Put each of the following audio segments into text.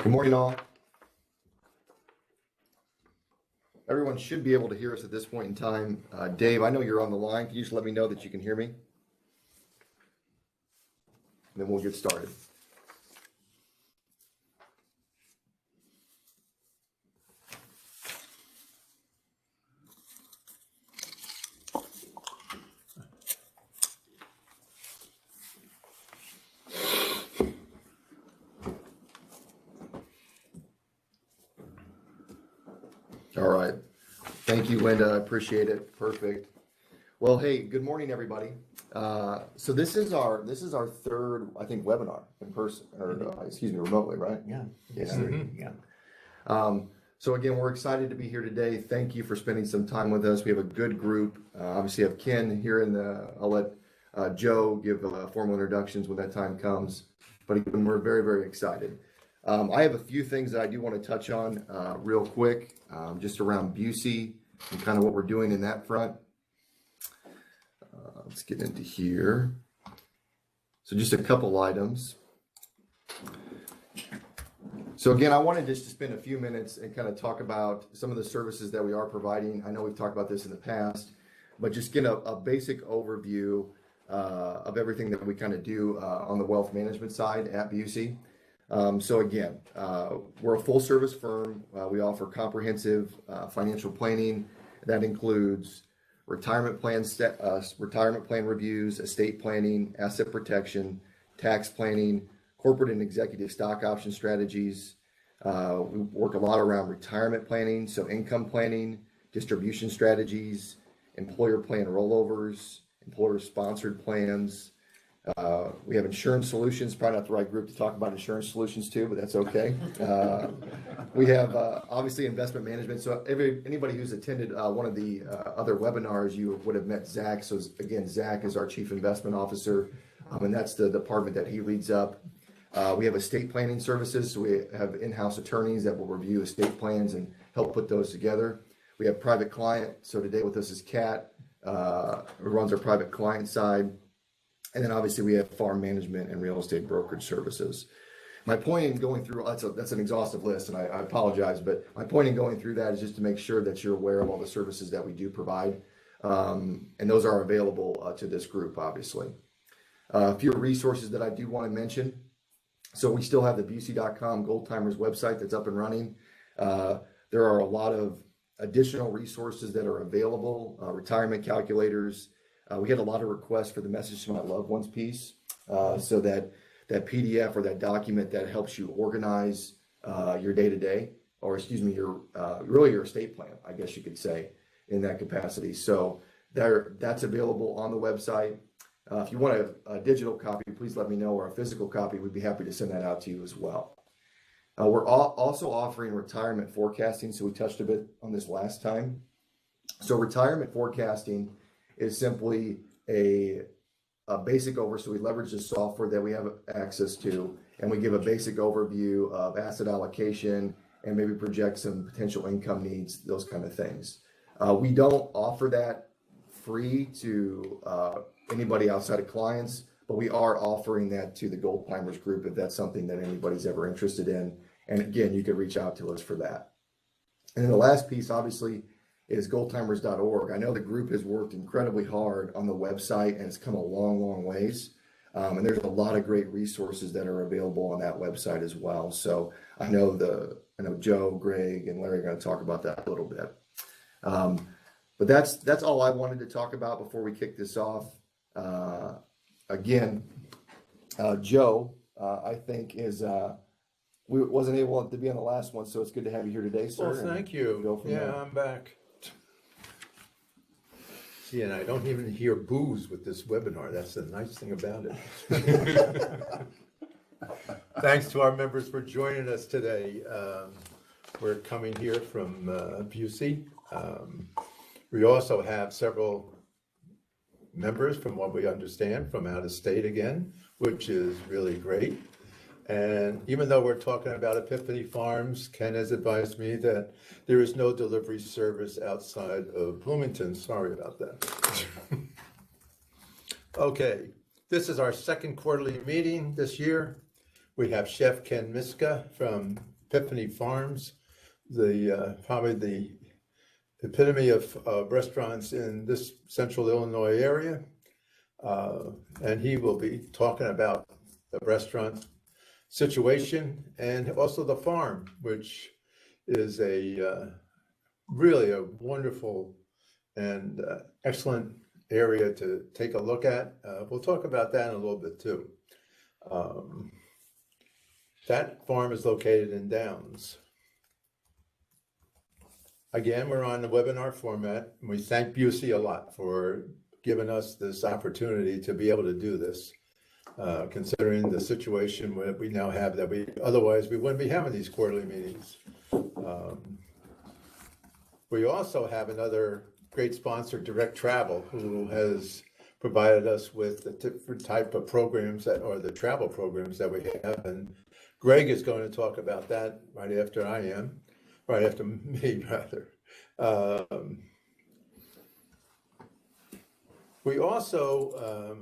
Good morning, all. Everyone should be able to hear us at this point in time. Dave, I know you're on the line. Can you just let me know that you can hear me? And then we'll get started. All right. Thank you, Linda. I appreciate it. Perfect. Well, hey, good morning, everybody. So this is our third, I think, webinar in person, or remotely, right? Yeah. Yeah. So again, we're excited to be here today. Thank you for spending some time with us. We have a good group. Obviously, I have Ken here I'll let Joe give formal introductions when that time comes. But again, we're very, very excited. I have a few things that I do want to touch on real quick, just around Busey and kind of what we're doing in that front. Let's get into here. So just a couple items. So again, I wanted just to spend a few minutes and kind of talk about some of the services that we are providing. I know we've talked about this in the past, but just get a basic overview of everything that we kind of do on the wealth management side at Busey. So again, we're a full service firm. We offer comprehensive financial planning. That includes retirement plan reviews, estate planning, asset protection, tax planning, corporate and executive stock option strategies. We work a lot around retirement planning, so income planning, distribution strategies, employer plan rollovers, employer sponsored plans. We have insurance solutions, probably not the right group to talk about insurance solutions too, but that's okay. We have obviously investment management. So anybody who's attended one of the other webinars, you would have met Zach. So again, Zach is our Chief Investment Officer, and that's the department that he leads up. We have estate planning services. So we have in-house attorneys that will review estate plans and help put those together. We have private client. So today with us is Kat, who runs our private client side. And then obviously we have farm management and real estate brokerage services. My point in going through, that's an exhaustive list, and I apologize, but my point in going through that is just to make sure that you're aware of all the services that we do provide. And those are available to this group, obviously. A few resources that I do want to mention. So we still have the Busey.com Gold Timers website that's up and running. There are a lot of additional resources that are available, retirement calculators. We had a lot of requests for the Message to My Loved Ones piece, so that PDF or that document that helps you organize your day-to-day, or your estate plan, I guess you could say, in that capacity. So that's available on the website. If you want a digital copy, please let me know, or a physical copy, we'd be happy to send that out to you as well. We're also offering retirement forecasting, so we touched a bit on this last time. So retirement forecasting is simply a basic overview. So we leverage the software that we have access to, and we give a basic overview of asset allocation and maybe project some potential income needs, those kind of things. We don't offer that free to anybody outside of clients, but we are offering that to the Gold Timers group if that's something that anybody's ever interested in. And again, you could reach out to us for that. And then the last piece, obviously, is goldtimers.org. I know the group has worked incredibly hard on the website, and it's come a long, long ways. And there's a lot of great resources that are available on that website as well. So I know Joe, Greg, and Larry are going to talk about that a little bit. But that's all I wanted to talk about before we kick this off. Again, Joe, I think wasn't able to be on the last one, so it's good to have you here today, sir. Well, thank you. Yeah, I'm back. See, and I don't even hear booze with this webinar. That's the nice thing about it. Thanks to our members for joining us today. We're coming here from Busey. We also have several members, from what we understand, from out of state again, which is really great. And even though we're talking about Epiphany Farms, Ken has advised me that there is no delivery service outside of Bloomington. Sorry about that. Okay, this is our second quarterly meeting this year. We have Chef Ken Myszka from Epiphany Farms, probably the epitome of restaurants in this central Illinois area. And he will be talking about the restaurant situation and also the farm, which is really a wonderful and excellent area to take a look at. We'll talk about that in a little bit too. That farm is located in Downs. Again, we're on the webinar format. We thank Busey a lot for giving us this opportunity to be able to do this, considering the situation that we now have, that otherwise we wouldn't be having these quarterly meetings. We also have another great sponsor, Direct Travel, who has provided us with the different type of programs the travel programs that we have. And Greg is going to talk about that right after me, rather. We also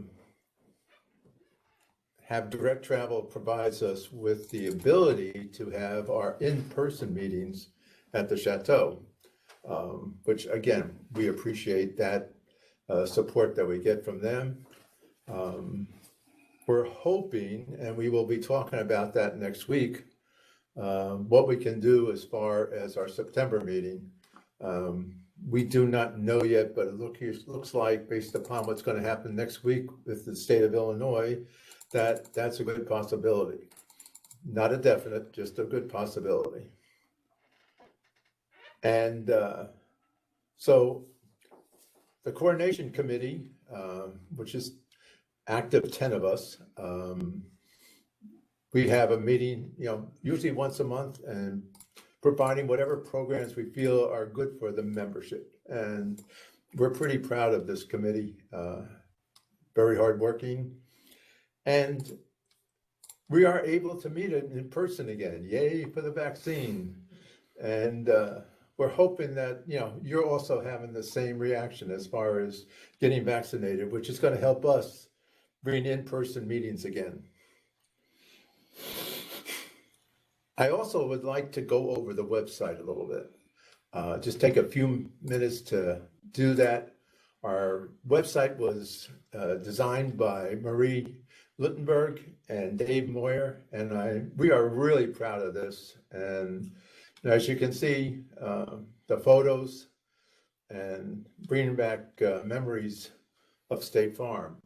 have Direct Travel provides us with the ability to have our in-person meetings at the Chateau, which again, we appreciate that support that we get from them. We're hoping, and we will be talking about that next week, what we can do as far as our September meeting. We do not know yet, but it looks like, based upon what's going to happen next week with the state of Illinois, that's a good possibility. Not a definite, just a good possibility. And so the coordination committee, which is active 10 of us, we have a meeting, usually once a month, and providing whatever programs we feel are good for the membership. And we're pretty proud of this committee, very hardworking. And we are able to meet in person again. Yay for the vaccine. And we're hoping that, you're also having the same reaction as far as getting vaccinated, which is going to help us bring in-person meetings again. I also would like to go over the website a little bit. Just take a few minutes to do that. Our website was designed by Marie Littenberg and Dave Moyer, and we are really proud of this. And as you can see, the photos and bringing back memories of State Farm.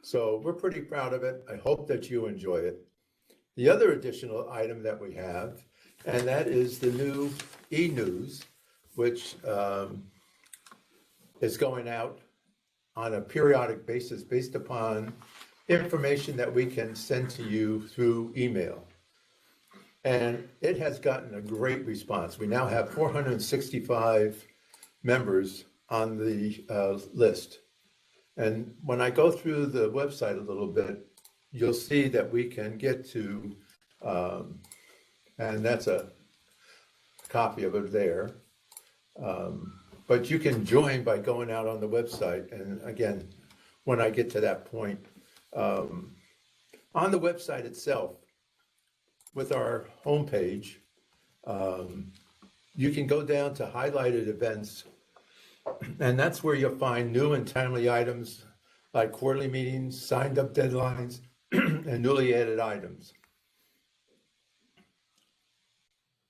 So we're pretty proud of it. I hope that you enjoy it. The other additional item that we have, and that is the new e-news, which is going out on a periodic basis based upon information that we can send to you through email. And it has gotten a great response. We now have 465 members on the list. And when I go through the website a little bit, you'll see that we can get to, and that's a copy of it there. But you can join by going out on the website. And again, when I get to that point, on the website itself, with our homepage, you can go down to highlighted events, and that's where you'll find new and timely items like quarterly meetings, signed up deadlines, and newly added items.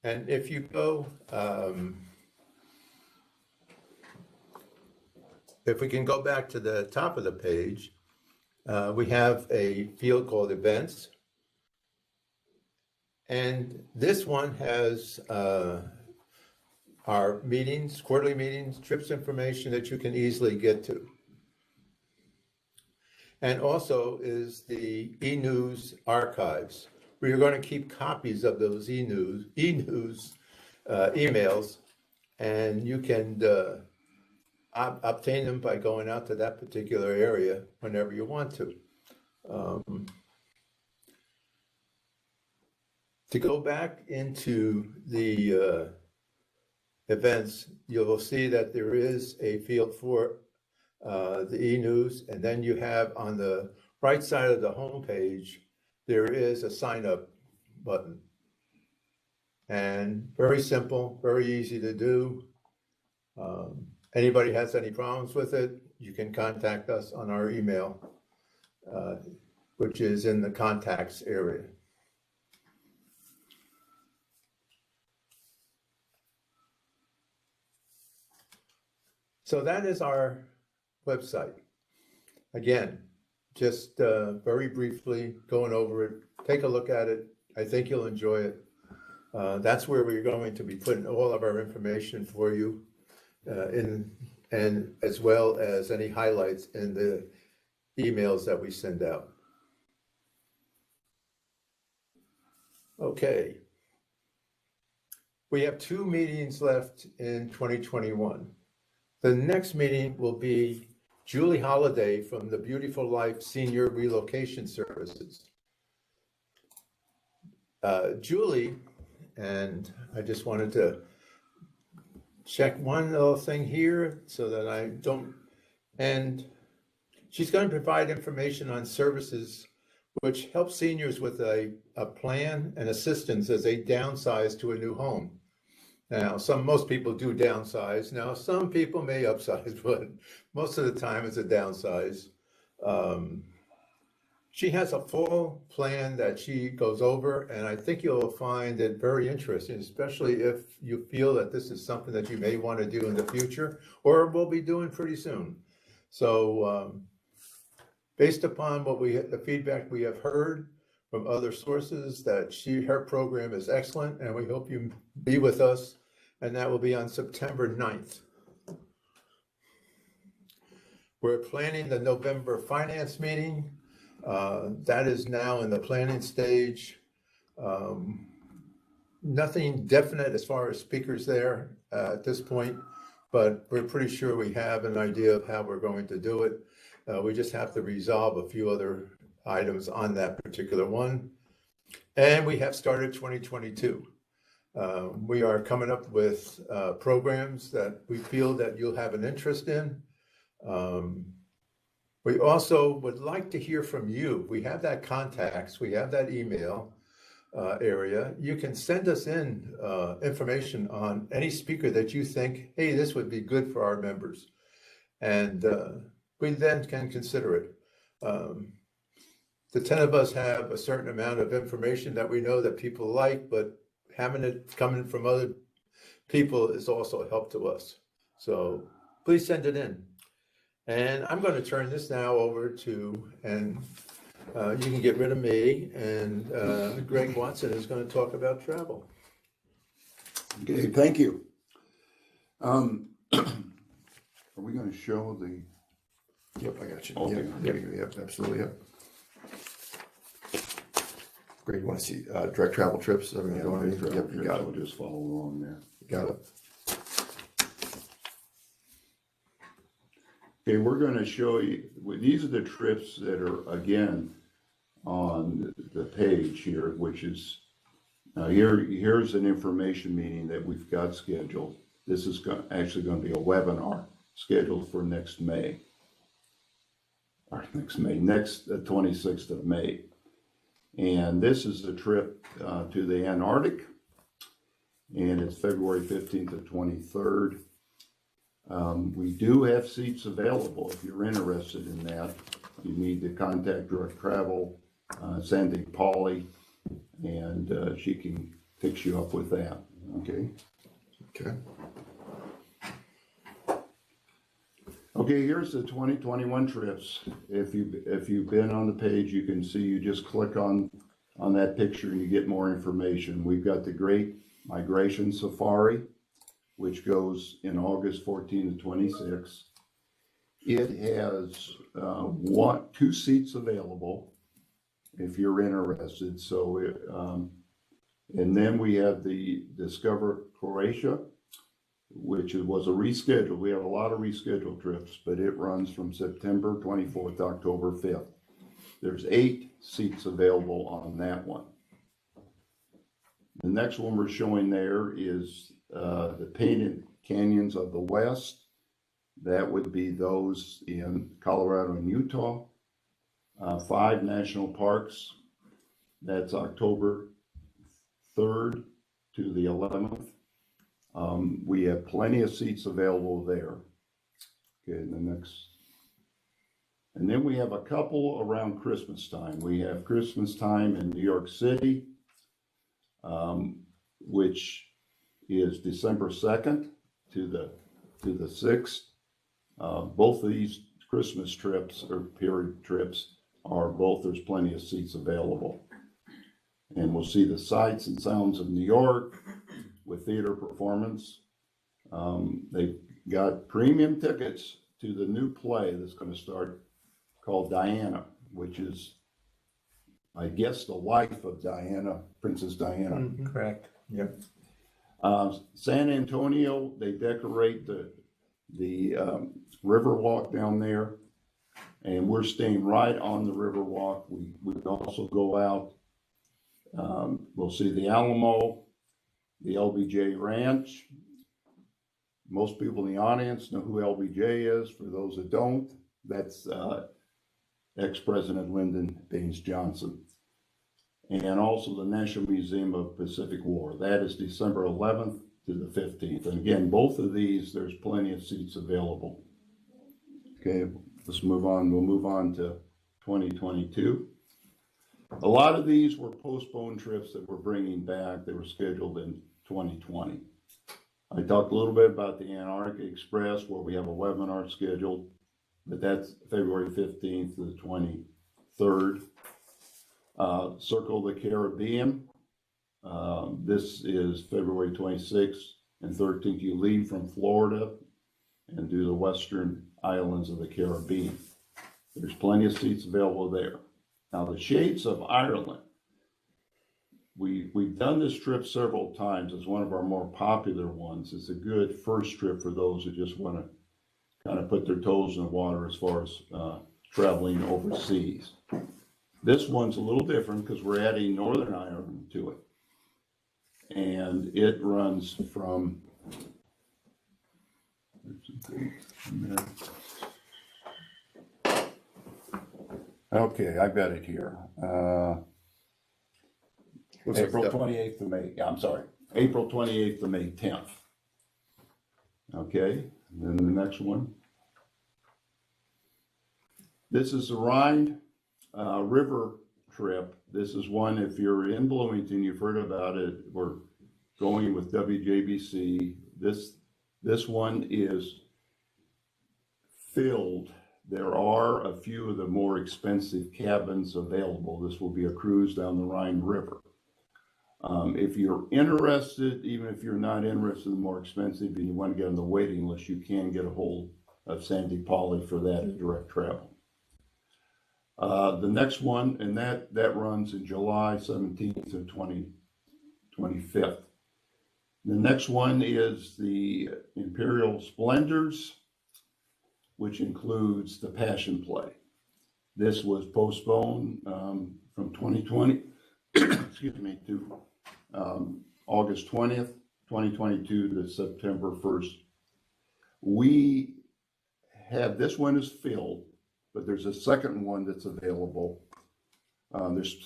And if you go, if we can go back to the top of the page, we have a field called events. And this one has our meetings, quarterly meetings, trips information that you can easily get to. And also is the e-news archives, where you're going to keep copies of those e-news emails, and you can obtain them by going out to that particular area whenever you want to. To go back into the events, you will see that there is a field for the e-news, and then you have on the right side of the home page, there is a sign up button. And very simple, very easy to do. Anybody has any problems with it, you can contact us on our email, which is in the contacts area. So that is our website. Again, just very briefly going over it, take a look at it. I think you'll enjoy it. That's where we're going to be putting all of our information for you and as well as any highlights in the emails that we send out. Okay. We have 2 meetings left in 2021. The next meeting will be Julie Holliday from the Beautiful Life Senior Relocation Services. Julie, and I just wanted to check one little thing here so that I don't, and she's going to provide information on services which help seniors with a plan and assistance as they downsize to a new home. Now, most people do downsize. Now, some people may upsize, but most of the time it's a downsize. She has a full plan that she goes over, and I think you'll find it very interesting, especially if you feel that this is something that you may want to do in the future or will be doing pretty soon. So based upon the feedback we have heard from other sources, that her program is excellent, and we hope you be with us, and that will be on September 9th. We're planning the November finance meeting. That is now in the planning stage. Nothing definite as far as speakers there at this point, but we're pretty sure we have an idea of how we're going to do it. We just have to resolve a few other items on that particular one. And we have started 2022. We are coming up with programs that we feel that you'll have an interest in. We also would like to hear from you. We have that contacts, we have that email area. You can send us in information on any speaker that you think, hey, this would be good for our members. And we then can consider it. The 10 of us have a certain amount of information that we know that people like, but having it coming from other people is also a help to us. So please send it in. And I'm going to turn this now over to, and you can get rid of me, and Greg Watson is going to talk about travel. Okay, thank you. Are we going to show the? Yep, I got you. Okay. Yep, absolutely, yep. Great, you want to see direct travel trips? Yep, you got it. We'll just follow along there. You got it. Okay, we're going to show you, these are the trips that are, again, on the page here, which is, here's an information meeting that we've got scheduled. This is actually going to be a webinar scheduled for next May. Next 26th of May. And this is the trip to the Antarctic, and it's February 15th to 23rd. We do have seats available. If you're interested in that, you need to contact Direct Travel, Sandy Pauley, and she can fix you up with that. Okay. Okay. Okay, here's the 2021 trips. If you've been on the page, you can see, you just click on that picture and you get more information. We've got the Great Migration Safari, which goes in August 14 to 26. It has 2 seats available if you're interested. So, and then we have the Discover Croatia, which was a reschedule. We have a lot of rescheduled trips, but it runs from September 24th to October 5th. There's 8 seats available on that one. The next one we're showing there is the Painted Canyons of the West. That would be those in Colorado and Utah. 5 national parks. That's October 3rd to the 11th. We have plenty of seats available there. Okay, and then we have a couple around Christmas time. We have Christmas time in New York City, which is December 2nd to the 6th. Both of these Christmas trips or period trips there's plenty of seats available. And we'll see the sights and sounds of New York with theater performance. They've got premium tickets to the new play that's going to start called Diana, which is, I guess, the wife of Diana, Princess Diana. Mm-hmm. Correct. Yep. San Antonio, they decorate the river walk down there, and we're staying right on the river walk. We also go out. We'll see the Alamo, the LBJ Ranch. Most people in the audience know who LBJ is. For those that don't, that's ex-President Lyndon Baines Johnson. And also the National Museum of Pacific War. That is December 11th to the 15th. And again, both of these, there's plenty of seats available. Okay, let's move on. We'll move on to 2022. A lot of these were postponed trips that we're bringing back. They were scheduled in 2020. I talked a little bit about the Antarctic Express, where we have a webinar scheduled, but that's February 15th to the 23rd. Circle the Caribbean. This is February 26th and 13th. You leave from Florida and do the western islands of the Caribbean. There's plenty of seats available there. Now, the Shades of Ireland. We've done this trip several times. It's one of our more popular ones. It's a good first trip for those who just want to kind of put their toes in the water as far as traveling overseas. This one's a little different because we're adding Northern Ireland to it. And it runs from, okay, I've got it here. April 28th to May, I'm sorry, April 28th to May 10th. Okay, and then the next one. This is the Rhine River trip. This is one, if you're in Bloomington, you've heard about it. We're going with WJBC. This one is filled. There are a few of the more expensive cabins available. This will be a cruise down the Rhine River. If you're interested, even if you're not interested in the more expensive and you want to get on the waiting list, you can get a hold of Sandy Polly for that in direct travel. The next one, and that runs in July 17th to 25th. The next one is the Imperial Splendors, which includes the Passion Play. This was postponed from 2020, excuse me, to August 20th, 2022 to September 1st. We have, this one is filled, but there's a second one that's available. There's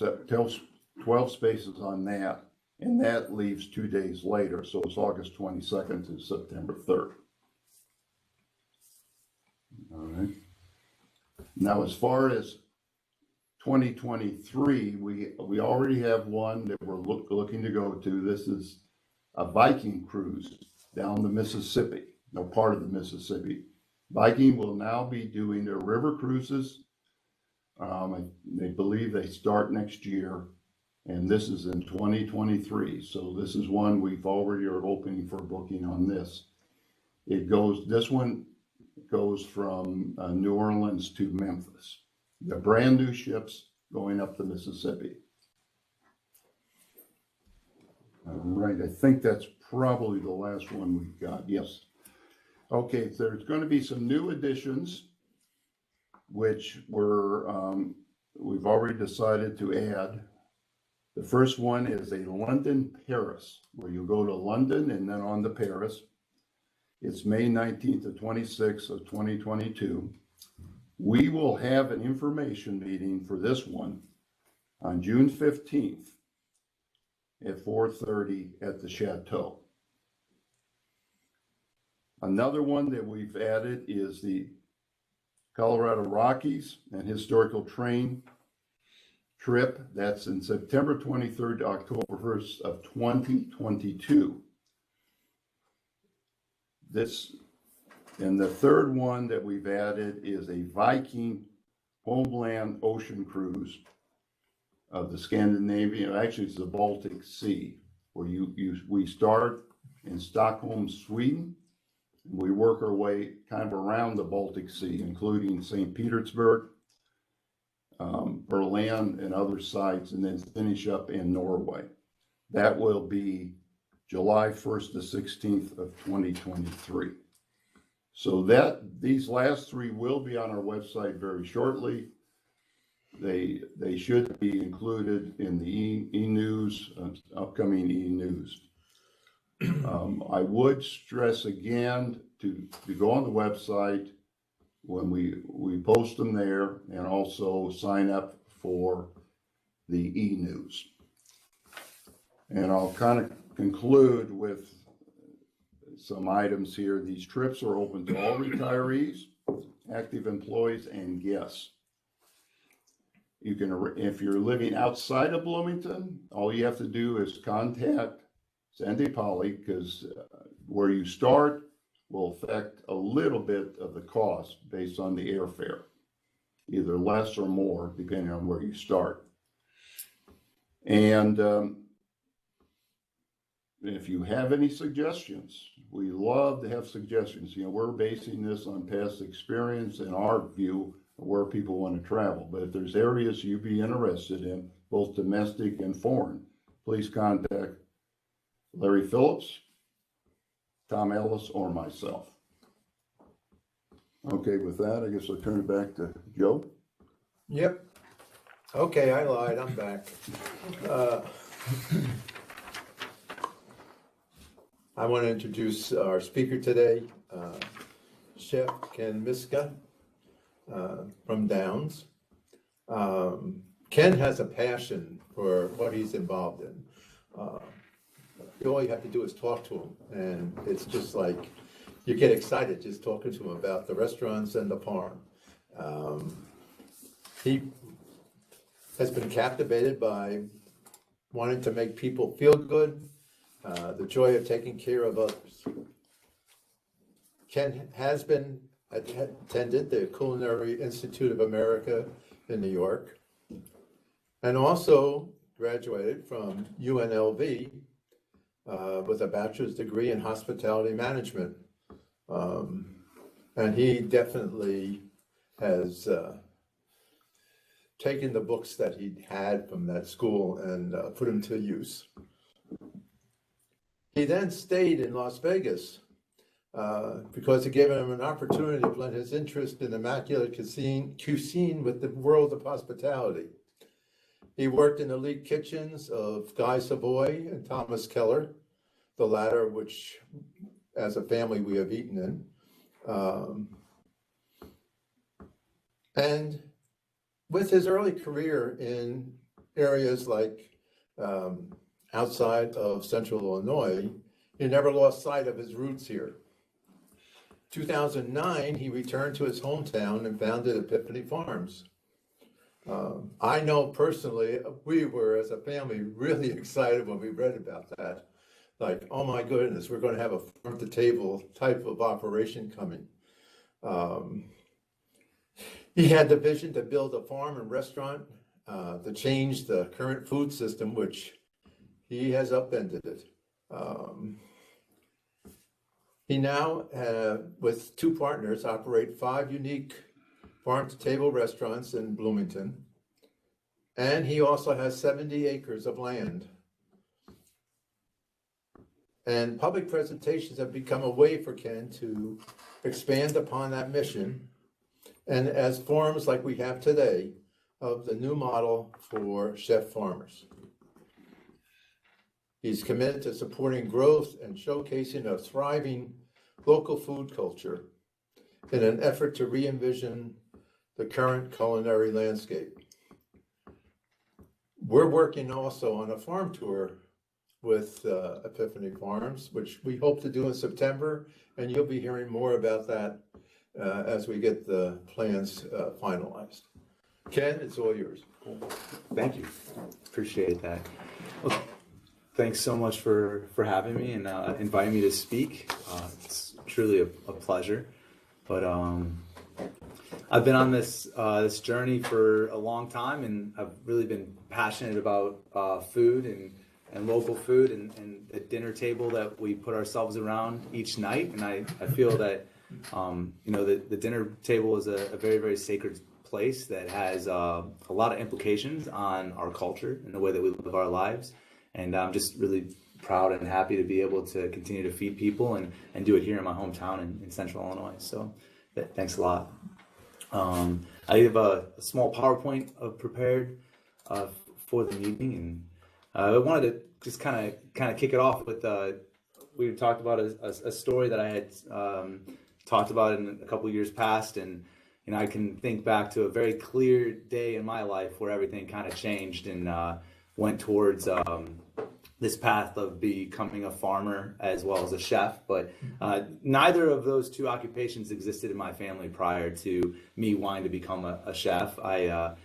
12 spaces on that, and that leaves 2 days later. So it's August 22nd to September 3rd. All right. Now, as far as 2023, we already have one that we're looking to go to. This is a Viking cruise down the Mississippi, no, part of the Mississippi. Viking will now be doing their river cruises. They believe they start next year, and this is in 2023. So this is one we've already are opening for booking on this. This one goes from New Orleans to Memphis. The brand new ships going up the Mississippi. All right, I think that's probably the last one we've got. Yes. Okay, there's going to be some new additions, which we've already decided to add. The first one is a London Paris, where you go to London and then on to Paris. It's May 19th to 26th of 2022. We will have an information meeting for this one on June 15th at 4:30 at the Chateau. Another one that we've added is the Colorado Rockies and Historical Train trip. That's in September 23rd to October 1st of 2022. And the third one that we've added is a Viking homeland ocean cruise of the Scandinavian, actually it's the Baltic Sea, where we start in Stockholm, Sweden. We work our way kind of around the Baltic Sea, including St. Petersburg, Berlin, and other sites, and then finish up in Norway. That will be July 1st to 16th of 2023. So these last three will be on our website very shortly. They should be included in the e-news, upcoming e-news. I would stress again to go on the website when we post them there, and also sign up for the e-news. And I'll kind of conclude with some items here. These trips are open to all retirees, active employees, and guests. You can, if you're living outside of Bloomington, all you have to do is contact Sandy Polly, because where you start will affect a little bit of the cost based on the airfare, either less or more, depending on where you start. And if you have any suggestions, we love to have suggestions. We're basing this on past experience and our view of where people want to travel. But if there's areas you'd be interested in, both domestic and foreign, please contact Larry Phillips, Tom Ellis, or myself. Okay, with that, I guess I'll turn it back to Joe. Yep. Okay, I lied, I'm back. I want to introduce our speaker today, Chef Ken Myszka from Downs. Ken has a passion for what he's involved in. All you have to do is talk to him, and it's just like you get excited just talking to him about the restaurants and the farm. He has been captivated by wanting to make people feel good, the joy of taking care of others. Ken has been attended the Culinary Institute of America in New York, and also graduated from UNLV with a bachelor's degree in hospitality management. And he definitely has taken the books that he had from that school and put them to use. He then stayed in Las Vegas because it gave him an opportunity to blend his interest in immaculate cuisine with the world of hospitality. He worked in elite kitchens of Guy Savoy and Thomas Keller, the latter which, as a family, we have eaten in. And with his early career in areas like outside of Central Illinois, he never lost sight of his roots here. 2009, he returned to his hometown and founded Epiphany Farms. I know personally, we were as a family really excited when we read about that. Like, oh my goodness, we're going to have a farm to table type of operation coming. He had the vision to build a farm and restaurant to change the current food system, which he has upended it. He now, with two partners, operate 5 unique farm-to-table restaurants in Bloomington, and he also has 70 acres of land. And public presentations have become a way for Ken to expand upon that mission, and as forms like we have today of the new model for chef farmers. He's committed to supporting growth and showcasing a thriving local food culture in an effort to re-envision the current culinary landscape. We're working also on a farm tour with Epiphany Farms, which we hope to do in September, and you'll be hearing more about that as we get the plans finalized. Ken, it's all yours. Thank you. Appreciate that. Well, thanks so much for having me and inviting me to speak. It's truly a pleasure. But I've been on this journey for a long time, and I've really been passionate about food and local food and the dinner table that we put ourselves around each night. And I feel that the dinner table is a very, very sacred place that has a lot of implications on our culture and the way that we live our lives. And I'm just really proud and happy to be able to continue to feed people and do it here in my hometown in Central Illinois. So thanks a lot. I have a small PowerPoint prepared for the meeting, and I wanted to just kind of kick it off with we talked about a story that I had talked about in a couple of years past, and I can think back to a very clear day in my life where everything kind of changed and went towards this path of becoming a farmer as well as a chef. But neither of those two occupations existed in my family prior to me wanting to become a chef. I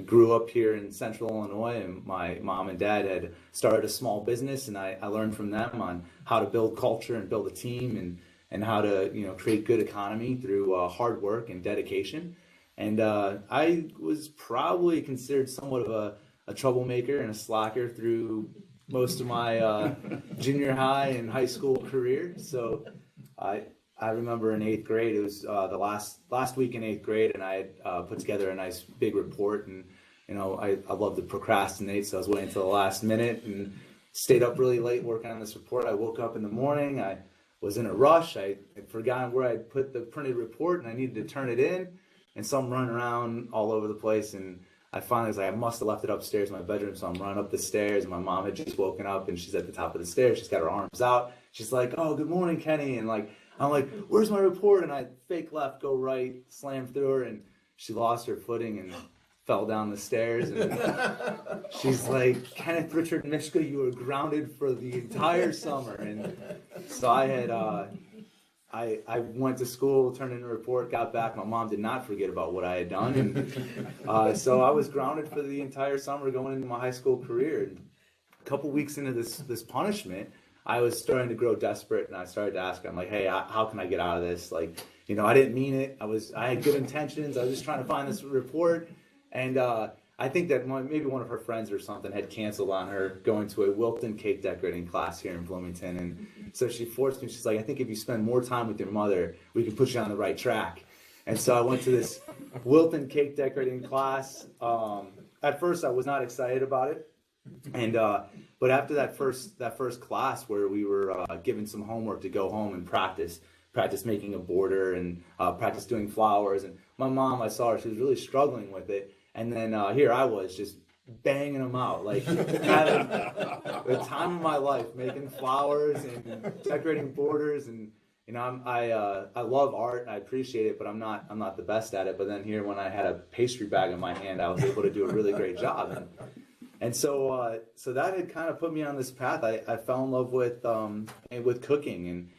grew up here in Central Illinois, and my mom and dad had started a small business, and I learned from them on how to build culture and build a team and how to create good economy through hard work and dedication. And I was probably considered somewhat of a troublemaker and a slacker through most of my junior high and high school career. So I remember in 8th grade, it was the last week in 8th grade, and I had put together a nice big report, and I love to procrastinate, so I was waiting until the last minute and stayed up really late working on this report. I woke up in the morning, I was in a rush, I had forgotten where I'd put the printed report, and I needed to turn it in, and so I'm running around all over the place, and I finally was like, I must have left it upstairs in my bedroom, so I'm running up the stairs, and my mom had just woken up, and she's at the top of the stairs, she's got her arms out, she's like, "Oh, good morning, Kenny," and I'm like, "Where's my report?" And I fake left, go right, slam through her, and she lost her footing and fell down the stairs. And she's like, "Kenneth Richard Myszka, you were grounded for the entire summer." And so I had, I went to school, turned in a report, got back. My mom did not forget about what I had done. And so I was grounded for the entire summer going into my high school career. And a couple weeks into this punishment, I was starting to grow desperate, and I started to ask her, I'm like, "Hey, how can I get out of this? I didn't mean it. I had good intentions. I was just trying to find this report." And I think that maybe one of her friends or something had canceled on her going to a Wilton cake decorating class here in Bloomington. And so she forced me. She's like, "I think if you spend more time with your mother, we can put you on the right track." And so I went to this Wilton cake decorating class. At first, I was not excited about it. And but after that first class where we were given some homework to go home and practice making a border and practice doing flowers, and my mom, I saw her, she was really struggling with it, and then here I was just banging them out, having the time of my life, making flowers and decorating borders, and I love art and I appreciate it, but I'm not the best at it. But then here, when I had a pastry bag in my hand, I was able to do a really great job. And so that had kind of put me on this path. I fell in love with cooking, and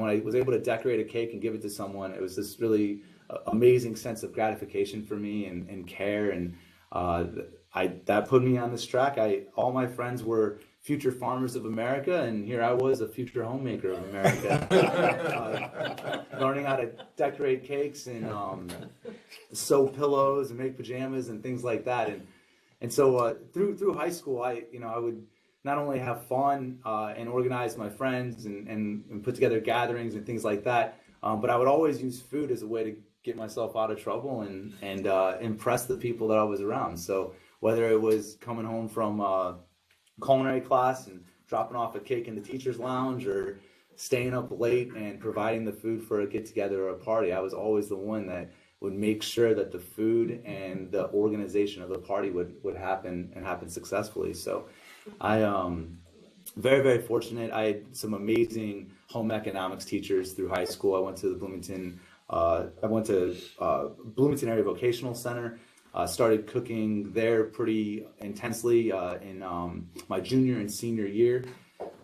when I was able to decorate a cake and give it to someone, it was this really amazing sense of gratification for me and care, and that put me on this track. All my friends were future farmers of America, and here I was, a future homemaker of America, learning how to decorate cakes and sew pillows and make pajamas and things like that. And so through high school, I would not only have fun and organize my friends and put together gatherings and things like that, but I would always use food as a way to get myself out of trouble and impress the people that I was around. So whether it was coming home from culinary class and dropping off a cake in the teacher's lounge, or staying up late and providing the food for a get-together or a party, I was always the one that would make sure that the food and the organization of the party would happen and happen successfully. So I very, very fortunate. I had some amazing home economics teachers through high school. I went to the Bloomington I went to Bloomington Area Vocational Center. Started cooking there pretty intensely in my junior and senior year.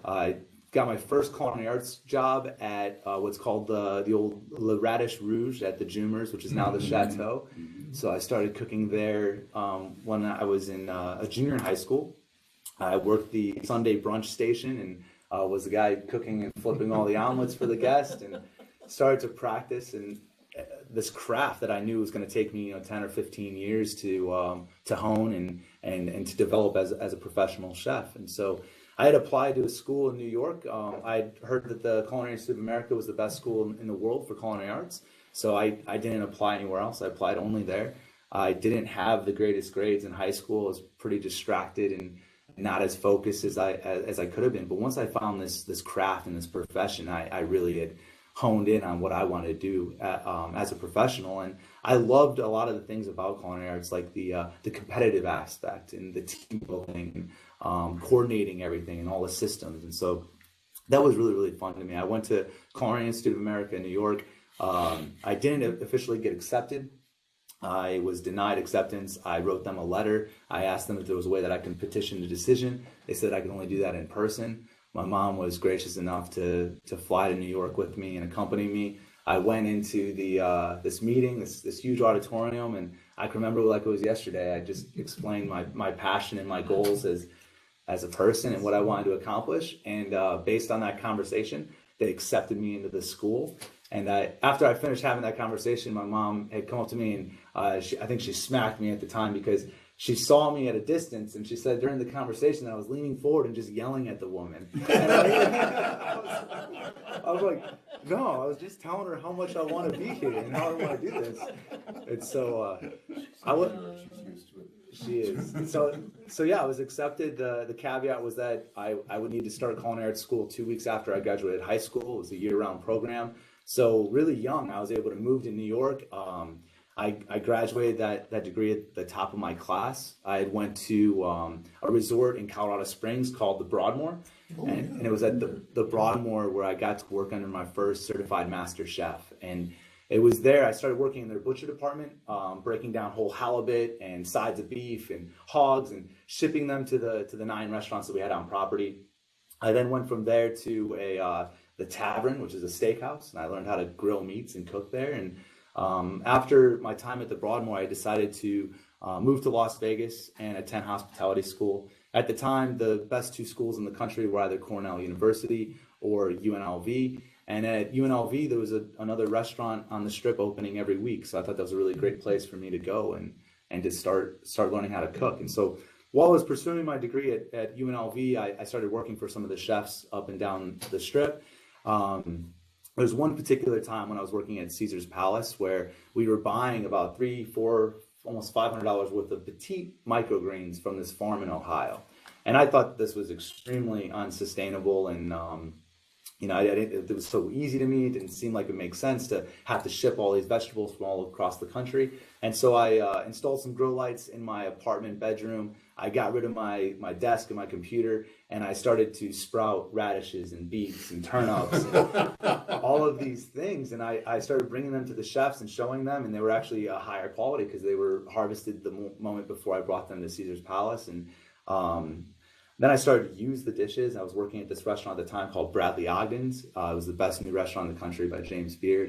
I got my first culinary arts job at what's called the old Le Radish Rouge at the Jumers, which is now the Chateau. So I started cooking there when I was in a junior in high school. I worked the Sunday brunch station and was the guy cooking and flipping all the omelets for the guests, and started to practice and this craft that I knew was going to take me 10 or 15 years to hone and to develop as a professional chef. And so I had applied to a school in New York. I'd heard that the Culinary Institute of America was the best school in the world for culinary arts. So I didn't apply anywhere else. I applied only there. I didn't have the greatest grades in high school. I was pretty distracted and not as focused as I could have been. But once I found this craft and this profession, I really had honed in on what I wanted to do as a professional. And I loved a lot of the things about culinary arts, like the competitive aspect and the team building, coordinating everything and all the systems. And so that was really, really fun to me. I went to Culinary Institute of America in New York. I didn't officially get accepted. I was denied acceptance. I wrote them a letter. I asked them if there was a way that I could petition the decision. They said I could only do that in person. My mom was gracious enough to fly to New York with me and accompany me. I went into this meeting, this huge auditorium, and I can remember like it was yesterday. I just explained my passion and my goals as a person and what I wanted to accomplish. And based on that conversation, they accepted me into the school. And after I finished having that conversation, my mom had come up to me and I think she smacked me at the time because she saw me at a distance, and she said during the conversation that I was leaning forward and just yelling at the woman. And I was like, no, I was just telling her how much I want to be here and how I want to do this. And so she is. So yeah, I was accepted. The caveat was that I would need to start culinary arts school 2 weeks after I graduated high school. It was a year-round program. So really young, I was able to move to New York. I graduated that degree at the top of my class. I went to a resort in Colorado Springs called the Broadmoor. And it was at the Broadmoor where I got to work under my first certified master chef. And it was there I started working in their butcher department, breaking down whole halibut and sides of beef and hogs and shipping them to the 9 restaurants that we had on property. I then went from there to the Tavern, which is a steakhouse, and I learned how to grill meats and cook there. And after my time at the Broadmoor, I decided to move to Las Vegas and attend hospitality school. At the time, the best 2 schools in the country were either Cornell University or UNLV. And at UNLV, there was another restaurant on the Strip opening every week. So I thought that was a really great place for me to go and to start learning how to cook. And so while I was pursuing my degree at UNLV, I started working for some of the chefs up and down the Strip. There was one particular time when I was working at Caesar's Palace where we were buying about $300, $400, almost $500 worth of petite microgreens from this farm in Ohio. And I thought this was extremely unsustainable, and it was so easy to me. It didn't seem like it made sense to have to ship all these vegetables from all across the country. And so I installed some grow lights in my apartment bedroom. I got rid of my desk and my computer, and I started to sprout radishes and beets and turnips and all of these things. And I started bringing them to the chefs and showing them, and they were actually a higher quality because they were harvested the moment before I brought them to Caesar's Palace. And then I started to use the dishes. I was working at this restaurant at the time called Bradley Ogden's. It was the best new restaurant in the country by James Beard.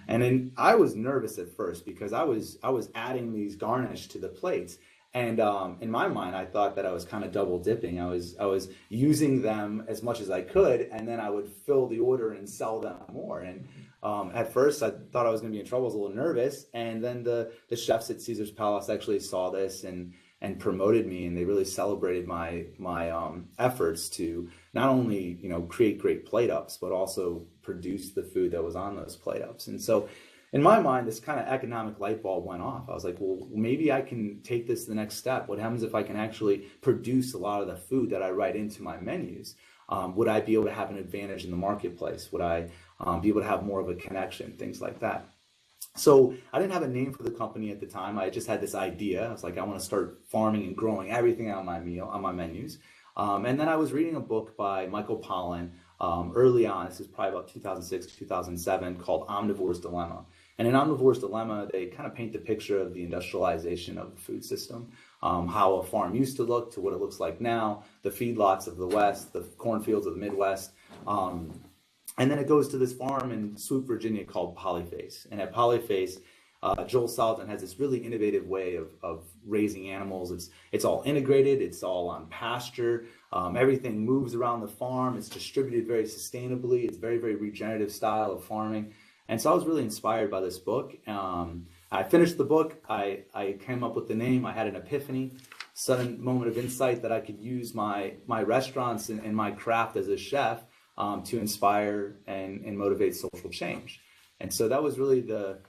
And then I was nervous at first because I was adding these garnish to the plates. And in my mind, I thought that I was kind of double dipping. I was using them as much as I could, and then I would fill the order and sell them more. And at first, I thought I was going to be in trouble. I was a little nervous. And then the chefs at Caesar's Palace actually saw this and promoted me, and they really celebrated my efforts to not only create great plate ups, but also produce the food that was on those plate ups. And so in my mind, this kind of economic light bulb went off. I was like, well, maybe I can take this to the next step. What happens if I can actually produce a lot of the food that I write into my menus? Would I be able to have an advantage in the marketplace? Would I be able to have more of a connection? Things like that. So I didn't have a name for the company at the time. I just had this idea. I was like, I want to start farming and growing everything on my menus. And then I was reading a book by Michael Pollan early on. This is probably about 2006, 2007, called Omnivore's Dilemma. And in Omnivore's Dilemma, they kind of paint the picture of the industrialization of the food system, how a farm used to look to what it looks like now, the feedlots of the West, the cornfields of the Midwest. And then it goes to this farm in Swoop, Virginia called Polyface. And at Polyface, Joel Salatin has this really innovative way of raising animals. It's all integrated. It's all on pasture. Everything moves around the farm. It's distributed very sustainably. It's very, very regenerative style of farming. And so I was really inspired by this book. I finished the book. I came up with the name. I had an epiphany, sudden moment of insight that I could use my restaurants and my craft as a chef to inspire and motivate social change. And so that was really the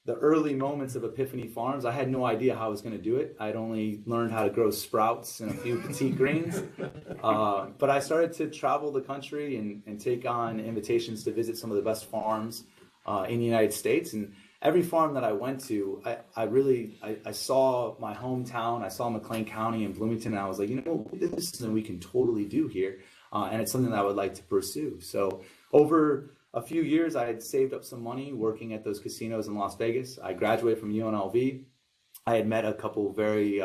early moments of Epiphany Farms. I had no idea how I was going to do it. I'd only learned how to grow sprouts and a few petite greens. But I started to travel the country and take on invitations to visit some of the best farms in the United States. And every farm that I went to, I saw my hometown. I saw McLean County and Bloomington, and I was like, this is something we can totally do here. And it's something that I would like to pursue. So over a few years, I had saved up some money working at those casinos in Las Vegas. I graduated from UNLV. I had met a couple of very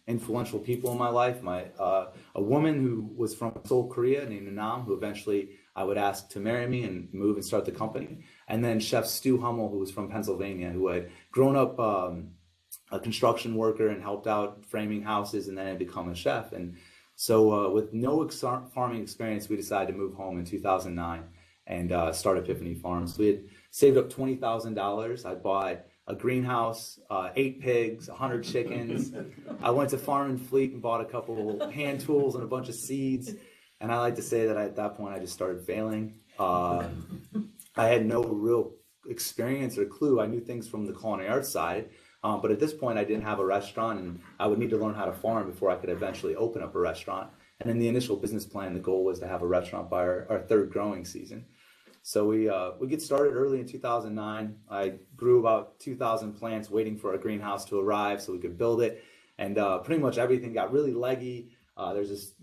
influential people in my life. A woman who was from Seoul, Korea, named Nam, who eventually I would ask to marry me and move and start the company. And then Chef Stu Hummel, who was from Pennsylvania, who had grown up a construction worker and helped out framing houses, and then had become a chef. And so with no farming experience, we decided to move home in 2009 and start Epiphany Farms. We had saved up $20,000. I bought a greenhouse, 8 pigs, 100 chickens. I went to Farm and Fleet and bought a couple hand tools and a bunch of seeds. And I like to say that at that point, I just started failing. I had no real experience or clue. I knew things from the culinary arts side. But at this point, I didn't have a restaurant, and I would need to learn how to farm before I could eventually open up a restaurant. And in the initial business plan, the goal was to have a restaurant by our third growing season. So we get started early in 2009. I grew about 2,000 plants waiting for a greenhouse to arrive so we could build it. And pretty much everything got really leggy. There's this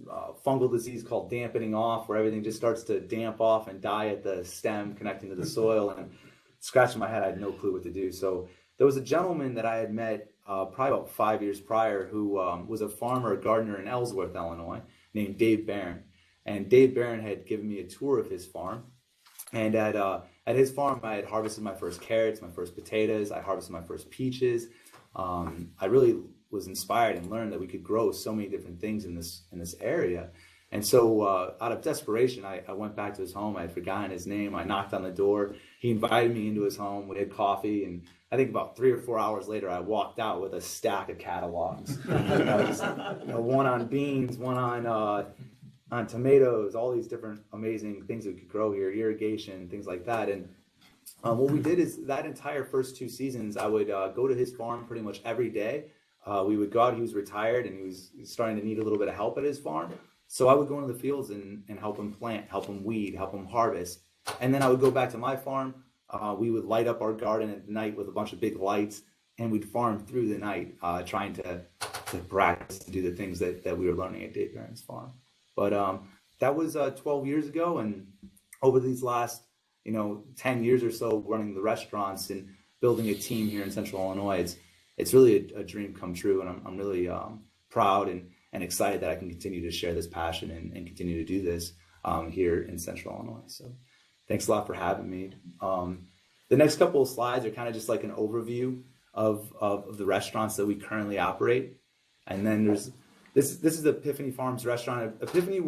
fungal disease called dampening off, where everything just starts to damp off and die at the stem connecting to the soil. And scratching my head, I had no clue what to do. So there was a gentleman that I had met probably about 5 years prior who was a farmer, a gardener in Ellsworth, Illinois, named Dave Barron. And Dave Barron had given me a tour of his farm. And at his farm, I had harvested my first carrots, my first potatoes. I harvested my first peaches. I really was inspired and learned that we could grow so many different things in this area. And so out of desperation, I went back to his home. I had forgotten his name. I knocked on the door. He invited me into his home. We had coffee. And I think about 3 or 4 hours later, I walked out with a stack of catalogs. One on beans, one on tomatoes, all these different amazing things that we could grow here, irrigation, things like that. And what we did is that entire first 2 seasons, I would go to his farm pretty much every day. We would go out. He was retired, and he was starting to need a little bit of help at his farm. So I would go into the fields and help him plant, help him weed, help him harvest. And then I would go back to my farm. We would light up our garden at night with a bunch of big lights, and we'd farm through the night, trying to practice to do the things that we were learning at Dave Barron's farm. But that was 12 years ago, and over these last 10 years or so, running the restaurants and building a team here in Central Illinois, it's really a dream come true, and I'm really proud and excited that I can continue to share this passion and continue to do this here in Central Illinois. So thanks a lot for having me. The next couple of slides are kind of just like an overview of the restaurants that we currently operate. And then there's this is Epiphany Farms restaurant. Epiphany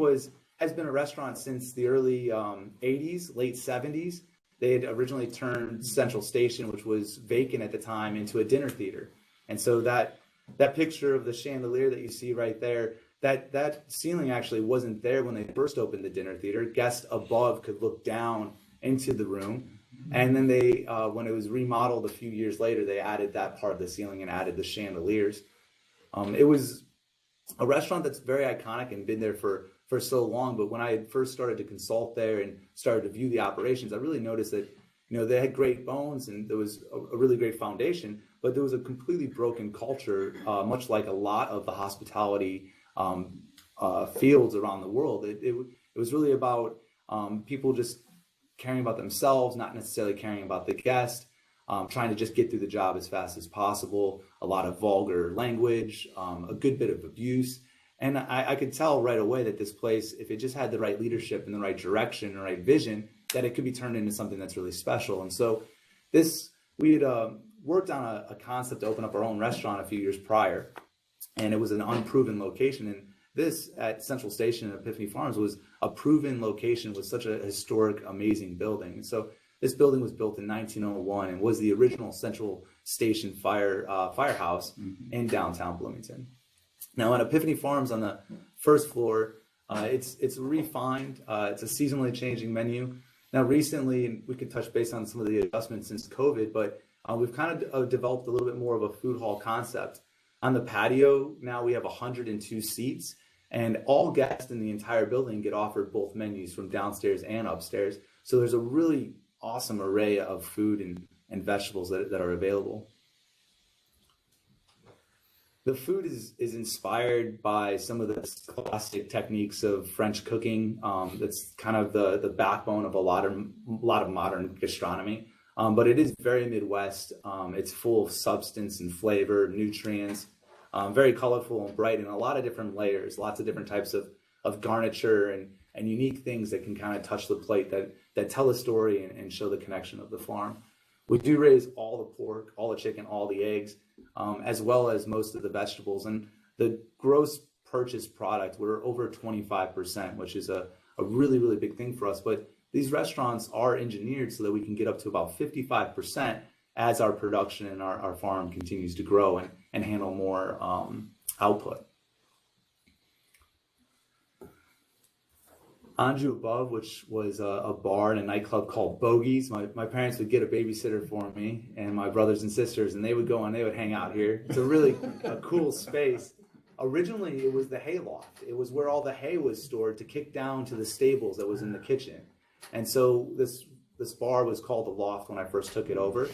has been a restaurant since the early 80s, late 70s. They had originally turned Central Station, which was vacant at the time, into a dinner theater. And so that picture of the chandelier that you see right there, that ceiling actually wasn't there when they first opened the dinner theater. Guests above could look down into the room. And then they, when it was remodeled a few years later, they added that part of the ceiling and added the chandeliers. It was a restaurant that's very iconic and been there for so long. But when I had first started to consult there and started to view the operations, I really noticed that, they had great bones and there was a really great foundation, but there was a completely broken culture, much like a lot of the hospitality fields around the world. It was really about people just caring about themselves, not necessarily caring about the guest. trying to just get through the job as fast as possible, a lot of vulgar language, a good bit of abuse. And I could tell right away that this place, if it just had the right leadership and the right direction, the right vision, that it could be turned into something that's really special. And so we had worked on a concept to open up our own restaurant a few years prior, and it was an unproven location. And this at Central Station at Epiphany Farms was a proven location with such a historic, amazing building. And so this building was built in 1901 and was the original Central Station firehouse in downtown Bloomington. Now at Epiphany Farms on the first floor, it's refined. It's a seasonally changing menu. Now recently, and we could touch base on some of the adjustments since COVID, but we've kind of developed a little bit more of a food hall concept. On the patio, now we have 102 seats, and all guests in the entire building get offered both menus from downstairs and upstairs. So there's a really awesome array of food and vegetables that are available. The food is inspired by some of the classic techniques of French cooking. That's kind of the backbone of a lot of modern gastronomy. But it is very Midwest. It's full of substance and flavor, nutrients, very colorful and bright, and a lot of different layers, lots of different types of garniture and unique things that can kind of touch the plate that tell a story and show the connection of the farm. We do raise all the pork, all the chicken, all the eggs, as well as most of the vegetables. And the gross purchase product, we're over 25%, which is a really, really big thing for us. But these restaurants are engineered so that we can get up to about 55% as our production and our farm continues to grow and handle more output. Anjou above, which was a bar and a nightclub called Bogies. My parents would get a babysitter for me and my brothers and sisters, and they would go and they would hang out here. It's a really cool space. Originally, it was the hay loft. It was where all the hay was stored to kick down to the stables that was in the kitchen. And so this bar was called the Loft when I first took it over.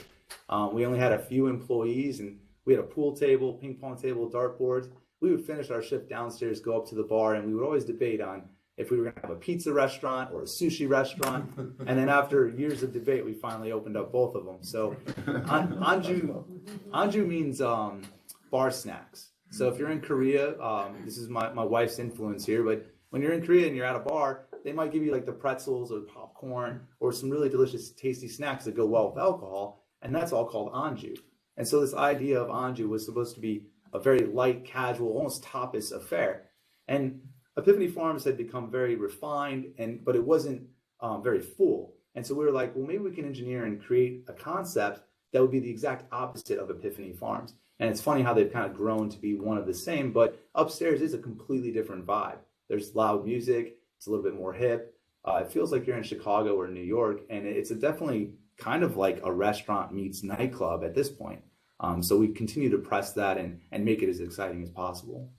We only had a few employees, and we had a pool table, ping pong table, dartboards. We would finish our shift downstairs, go up to the bar, and we would always debate on if we were going to have a pizza restaurant or a sushi restaurant. And then after years of debate, we finally opened up both of them. So Anjou means bar snacks. So if you're in Korea, this is my wife's influence here, but when you're in Korea and you're at a bar, they might give you like the pretzels or popcorn or some really delicious, tasty snacks that go well with alcohol, and that's all called Anjou. And so this idea of Anjou was supposed to be a very light, casual, almost tapas affair. And Epiphany Farms had become very refined, but it wasn't very full. And so we were like, well, maybe we can engineer and create a concept that would be the exact opposite of Epiphany Farms. And it's funny how they've kind of grown to be one of the same, but upstairs is a completely different vibe. There's loud music. It's a little bit more hip. It feels like you're in Chicago or New York, and it's definitely kind of like a restaurant meets nightclub at this point. So we continue to press that and make it as exciting as possible.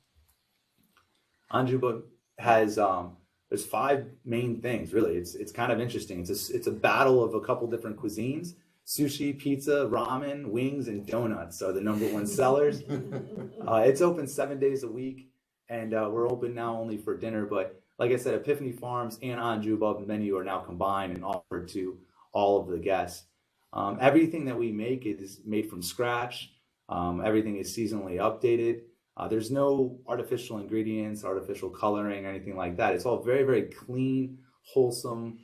Anjou has there's 5 main things really. It's kind of interesting. It's a battle of a couple different cuisines. Sushi, pizza, ramen, wings, and donuts are the #1 sellers. It's open 7 days a week, and we're open now only for dinner. But like I said, Epiphany Farms and Anjou above menu are now combined and offered to all of the guests. Everything that we make is made from scratch. Everything is seasonally updated. There's no artificial ingredients, artificial coloring, anything like that. It's all very, very clean, wholesome,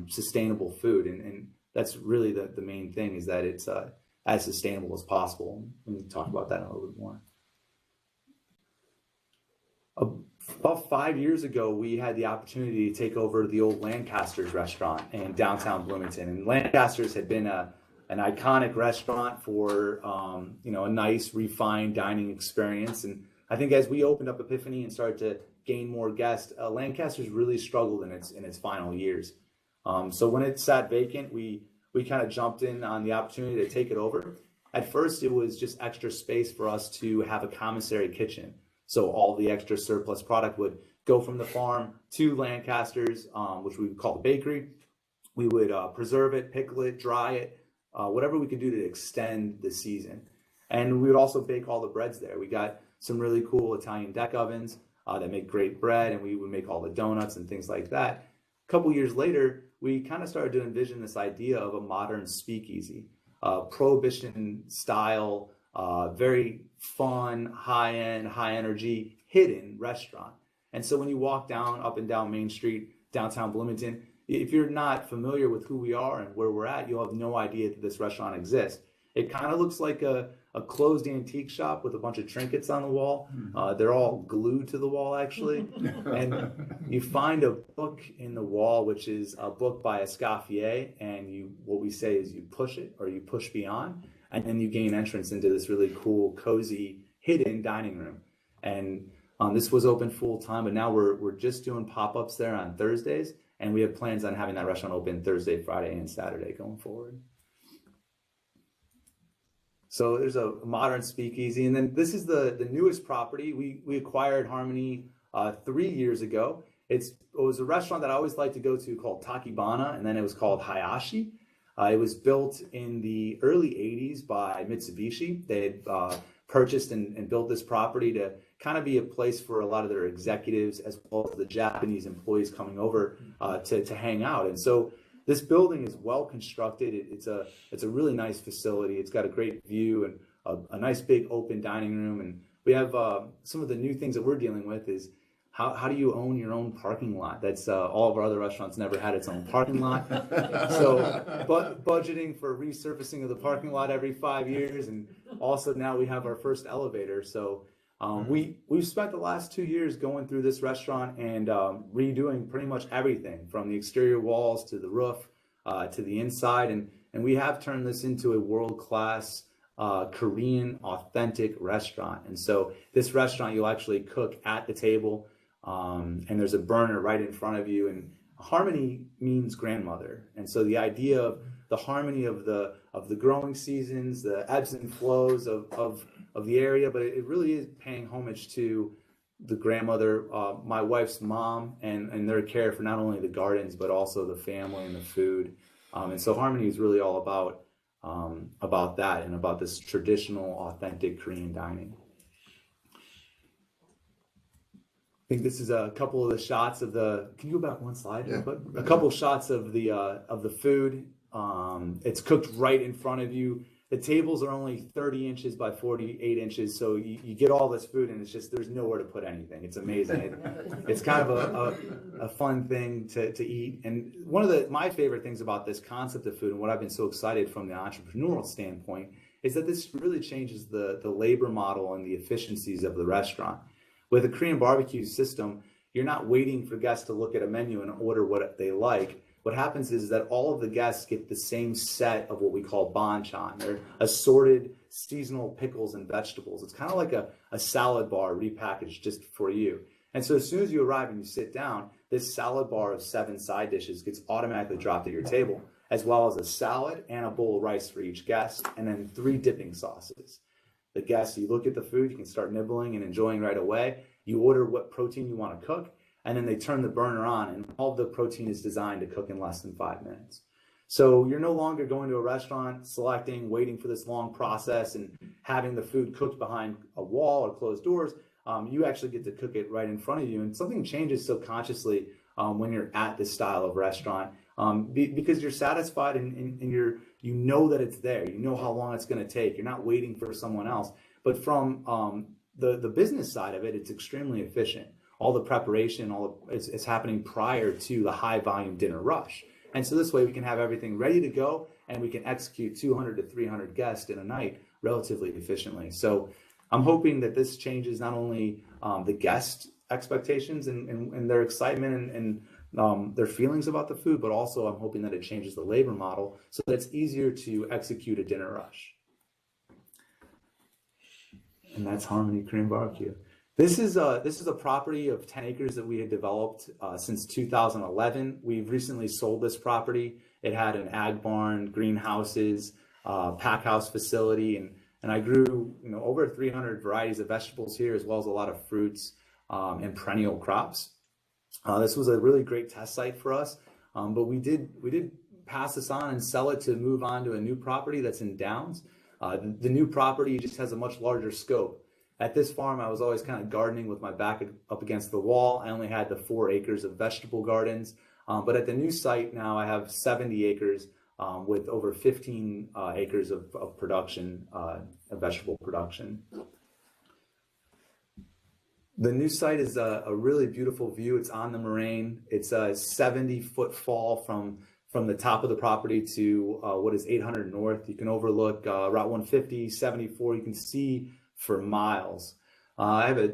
sustainable food. And that's really the main thing, is that it's as sustainable as possible. And we can talk about that in a little bit more. About 5 years ago, we had the opportunity to take over the old Lancaster's restaurant in downtown Bloomington. And Lancaster's had been an iconic restaurant for a nice, refined dining experience. And I think as we opened up Epiphany and started to gain more guests, Lancaster's really struggled in its final years. So when it sat vacant, we kind of jumped in on the opportunity to take it over. At first, it was just extra space for us to have a commissary kitchen. So all the extra surplus product would go from the farm to Lancaster's, which we would call the bakery. We would preserve it, pickle it, dry it, whatever we could do to extend the season. And we would also bake all the breads there. We got some really cool Italian deck ovens that make great bread, and we would make all the donuts and things like that. A couple years later, we kind of started to envision this idea of a modern speakeasy. prohibition style, very fun, high end, high energy, hidden restaurant. And so when you walk up and down Main Street, downtown Bloomington, if you're not familiar with who we are and where we're at, you'll have no idea that this restaurant exists. It kind of looks like a closed antique shop with a bunch of trinkets on the wall. They're all glued to the wall, actually. And you find a book in the wall, which is a book by Escoffier, and what we say is you push it or you push beyond, and then you gain entrance into this really cool, cozy, hidden dining room. And this was open full time, but now we're just doing pop-ups there on Thursdays, and we have plans on having that restaurant open Thursday, Friday, and Saturday going forward. So there's a modern speakeasy, and then this is the newest property. We acquired Harmony 3 years ago. It was a restaurant that I always liked to go to called Takibana, and then it was called Hayashi. It was built in the early 80s by Mitsubishi. They had purchased and built this property to kind of be a place for a lot of their executives as well as the Japanese employees coming over to hang out. And so this building is well constructed. It's a really nice facility. It's got a great view and a nice big open dining room. And we have some of the new things that we're dealing with is how do you own your own parking lot? That's all of our other restaurants never had its own parking lot. So budgeting for resurfacing of the parking lot every 5 years. And also now we have our first elevator. So we've spent the last 2 years going through this restaurant and redoing pretty much everything from the exterior walls to the roof to the inside. And we have turned this into a world-class Korean authentic restaurant. And so this restaurant, you'll actually cook at the table. And there's a burner right in front of you, and harmony means grandmother. And so the idea of the harmony of the growing seasons, the ebbs and flows of the area, but it really is paying homage to the grandmother, my wife's mom, and their care for not only the gardens but also the family and the food. And so harmony is really all about that and about this traditional, authentic Korean dining. I think this is a couple of the shots of can you go back one slide? Yeah. A couple shots of the food. It's cooked right in front of you. The tables are only 30 inches by 48 inches. So you get all this food and there's nowhere to put anything. It's amazing. It's kind of a fun thing to eat. And one of my favorite things about this concept of food and what I've been so excited from the entrepreneurial standpoint is that this really changes the labor model and the efficiencies of the restaurant. With a Korean barbecue system, you're not waiting for guests to look at a menu and order what they like. What happens is that all of the guests get the same set of what we call banchan. They're assorted seasonal pickles and vegetables. It's kind of like a salad bar repackaged just for you. And so as soon as you arrive and you sit down, this salad bar of 7 side dishes gets automatically dropped at your table, as well as a salad and a bowl of rice for each guest, and then 3 dipping sauces. The guests, you look at the food, you can start nibbling and enjoying right away. You order what protein you want to cook, and then they turn the burner on, and all of the protein is designed to cook in less than 5 minutes. So you're no longer going to a restaurant, selecting, waiting for this long process, and having the food cooked behind a wall or closed doors. You actually get to cook it right in front of you, and something changes subconsciously when you're at this style of restaurant because you're satisfied and you know that it's there. You know how long it's going to take. You're not waiting for someone else. But from the business side of it, it's extremely efficient. All the preparation, it's happening prior to the high volume dinner rush. And so this way we can have everything ready to go and we can execute 200 to 300 guests in a night relatively efficiently. So I'm hoping that this changes not only the guest expectations and their excitement and their feelings about the food, but also I'm hoping that it changes the labor model so that it's easier to execute a dinner rush. And that's Harmony Korean Barbecue. This is a property of 10 acres that we had developed since 2011. We've recently sold this property. It had an ag barn, greenhouses, pack house facility, and I grew over 300 varieties of vegetables here, as well as a lot of fruits and perennial crops. This was a really great test site for us, but we did pass this on and sell it to move on to a new property that's in Downs. The new property just has a much larger scope. At this farm, I was always kind of gardening with my back up against the wall. I only had the 4 acres of vegetable gardens, but at the new site now, I have 70 acres with over 15 acres of production, vegetable production. The new site is a really beautiful view. It's on the moraine. It's a 70-foot fall from the top of the property to what is 800 North. You can overlook Route 150, 74. You can see for miles. I have a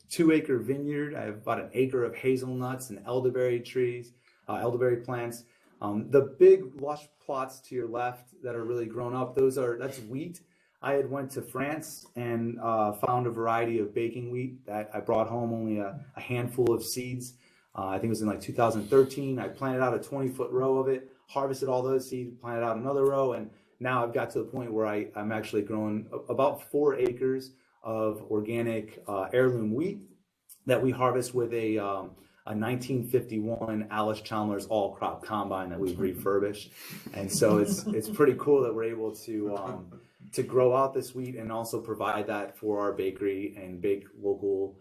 2-acre vineyard. I have about an acre of hazelnuts and elderberry trees, elderberry plants. The big lush plots to your left that are really grown up, that's wheat. I had went to France and found a variety of baking wheat that I brought home, only a handful of seeds. I think it was in like 2013. I planted out a 20-foot row of it, harvested all those seeds, planted out another row, and now I've got to the point where I'm actually growing about 4 acres of organic heirloom wheat that we harvest with a 1951 Alice Chalmers all-crop combine that we've refurbished. And so it's pretty cool that we're able to grow out this wheat and also provide that for our bakery and bake local,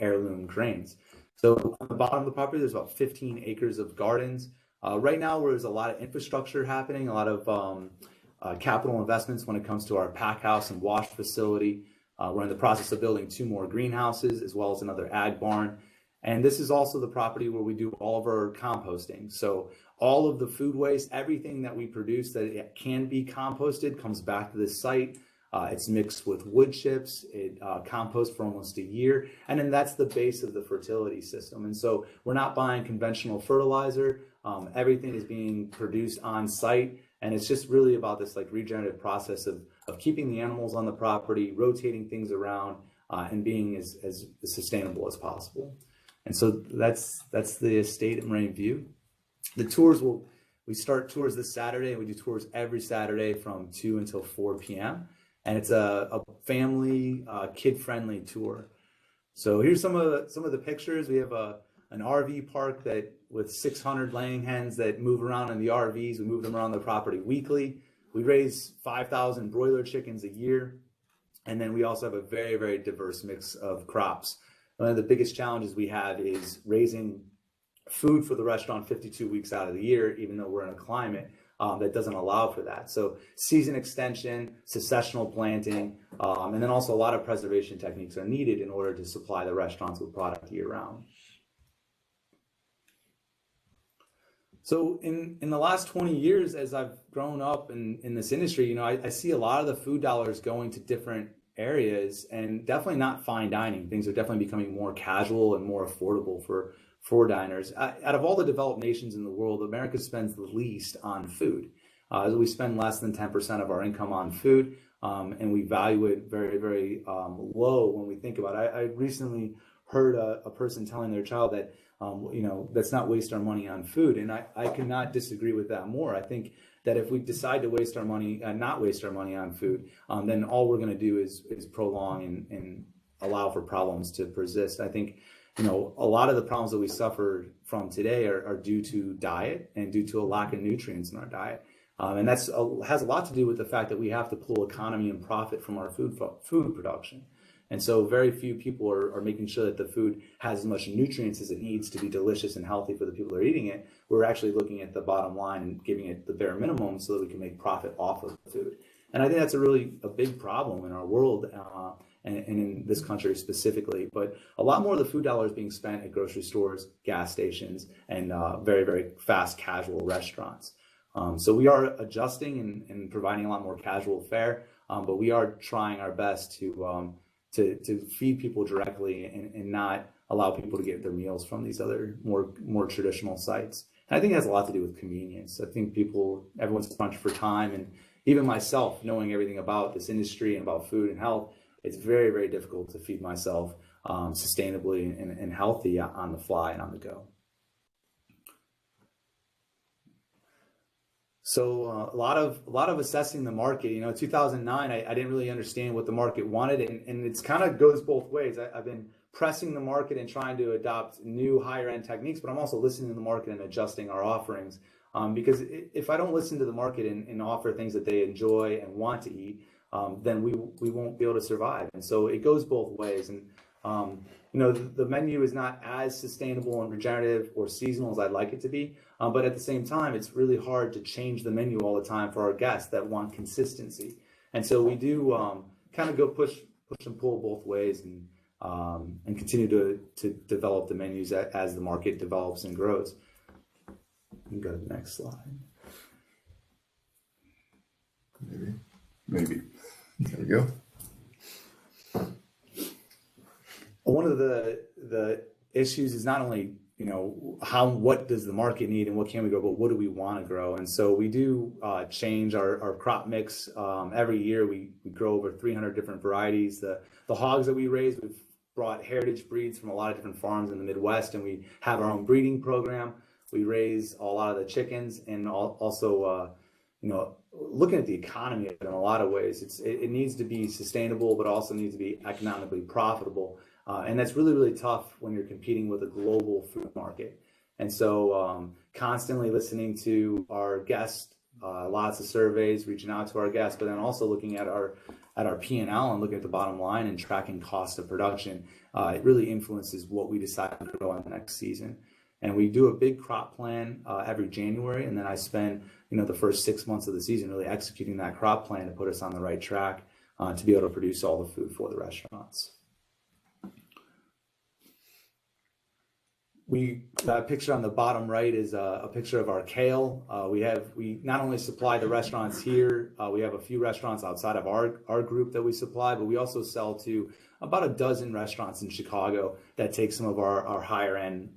heirloom grains. So on the bottom of the property, there's about 15 acres of gardens. Right now, there's a lot of infrastructure happening, a lot of capital investments when it comes to our pack house and wash facility. We're in the process of building 2 more greenhouses as well as another ag barn. And this is also the property where we do all of our composting. So all of the food waste, everything that we produce that it can be composted comes back to this site. It's mixed with wood chips. It composts for almost a year. And then that's the base of the fertility system. And so we're not buying conventional fertilizer. Everything is being produced on site. And it's just really about this like regenerative process of keeping the animals on the property, rotating things around, and being as sustainable as possible. And so that's the estate at Moraine View. The tours we start tours this Saturday, and we do tours every Saturday from 2 until 4 p.m. And it's a family, kid-friendly tour. So here's some of the pictures. We have an RV park with 600 laying hens that move around in the RVs. We move them around the property weekly. We raise 5,000 broiler chickens a year. And then we also have a very, very diverse mix of crops. One of the biggest challenges we have is raising food for the restaurant 52 weeks out of the year, even though we're in a climate that doesn't allow for that. So season extension, successional planting, and then also a lot of preservation techniques are needed in order to supply the restaurants with product year round. So in the last 20 years, as I've grown up in this industry, I see a lot of the food dollars going to different areas, and definitely not fine dining. Things are definitely becoming more casual and more affordable for diners. Out of all the developed nations in the world, America spends the least on food. We spend less than 10% of our income on food, and we value it very, very low when we think about it. I recently heard a person telling their child that, let's not waste our money on food. And I cannot disagree with that more. I think that if we decide to waste our money, not waste our money on food, then all we're going to do is prolong and allow for problems to persist. I think, a lot of the problems that we suffer from today are due to diet and due to a lack of nutrients in our diet. And has a lot to do with the fact that we have to pull economy and profit from our food production. And so very few people are making sure that the food has as much nutrients as it needs to be delicious and healthy for the people that are eating it. We're actually looking at the bottom line and giving it the bare minimum so that we can make profit off of the food. And I think that's a big problem in our world and in this country specifically. But a lot more of the food dollars being spent at grocery stores, gas stations, and very, very fast casual restaurants. So we are adjusting and providing a lot more casual fare, but we are trying our best to feed people directly and not allow people to get their meals from these other more traditional sites. And I think it has a lot to do with convenience. I think everyone's punched for time, and even myself, knowing everything about this industry and about food and health, it's very, very difficult to feed myself sustainably and healthy on the fly and on the go. So a lot of assessing the market. 2009, I didn't really understand what the market wanted, and it's kind of goes both ways. I've been pressing the market and trying to adopt new higher end techniques, but I'm also listening to the market and adjusting our offerings. Because if I don't listen to the market and offer things that they enjoy and want to eat, then we won't be able to survive. And so it goes both ways. And the menu is not as sustainable and regenerative or seasonal as I'd like it to be. But at the same time, it's really hard to change the menu all the time for our guests that want consistency. And so we do kind of go push and pull both ways, and continue to develop the menus as the market develops and grows. You can go to the next slide. Maybe. There we go. One of the issues is not only what does the market need and what can we grow, but what do we want to grow? And so we do change our crop mix every year. We grow over 300 different varieties. The hogs that we raise, we've brought heritage breeds from a lot of different farms in the Midwest, and we have our own breeding program. We raise a lot of the chickens, and also looking at the economy in a lot of ways. It needs to be sustainable, but also needs to be economically profitable. And that's really, really tough when you're competing with a global food market. And so constantly listening to our guests, lots of surveys, reaching out to our guests, but then also looking at our P&L and looking at the bottom line and tracking cost of production. It really influences what we decide to grow in the next season. And we do a big crop plan every January, and then I spend the first 6 months of the season really executing that crop plan to put us on the right track to be able to produce all the food for the restaurants. That picture on the bottom right is a picture of our kale. We not only supply the restaurants here, we have a few restaurants outside of our group that we supply, but we also sell to about a dozen restaurants in Chicago that take some of our higher end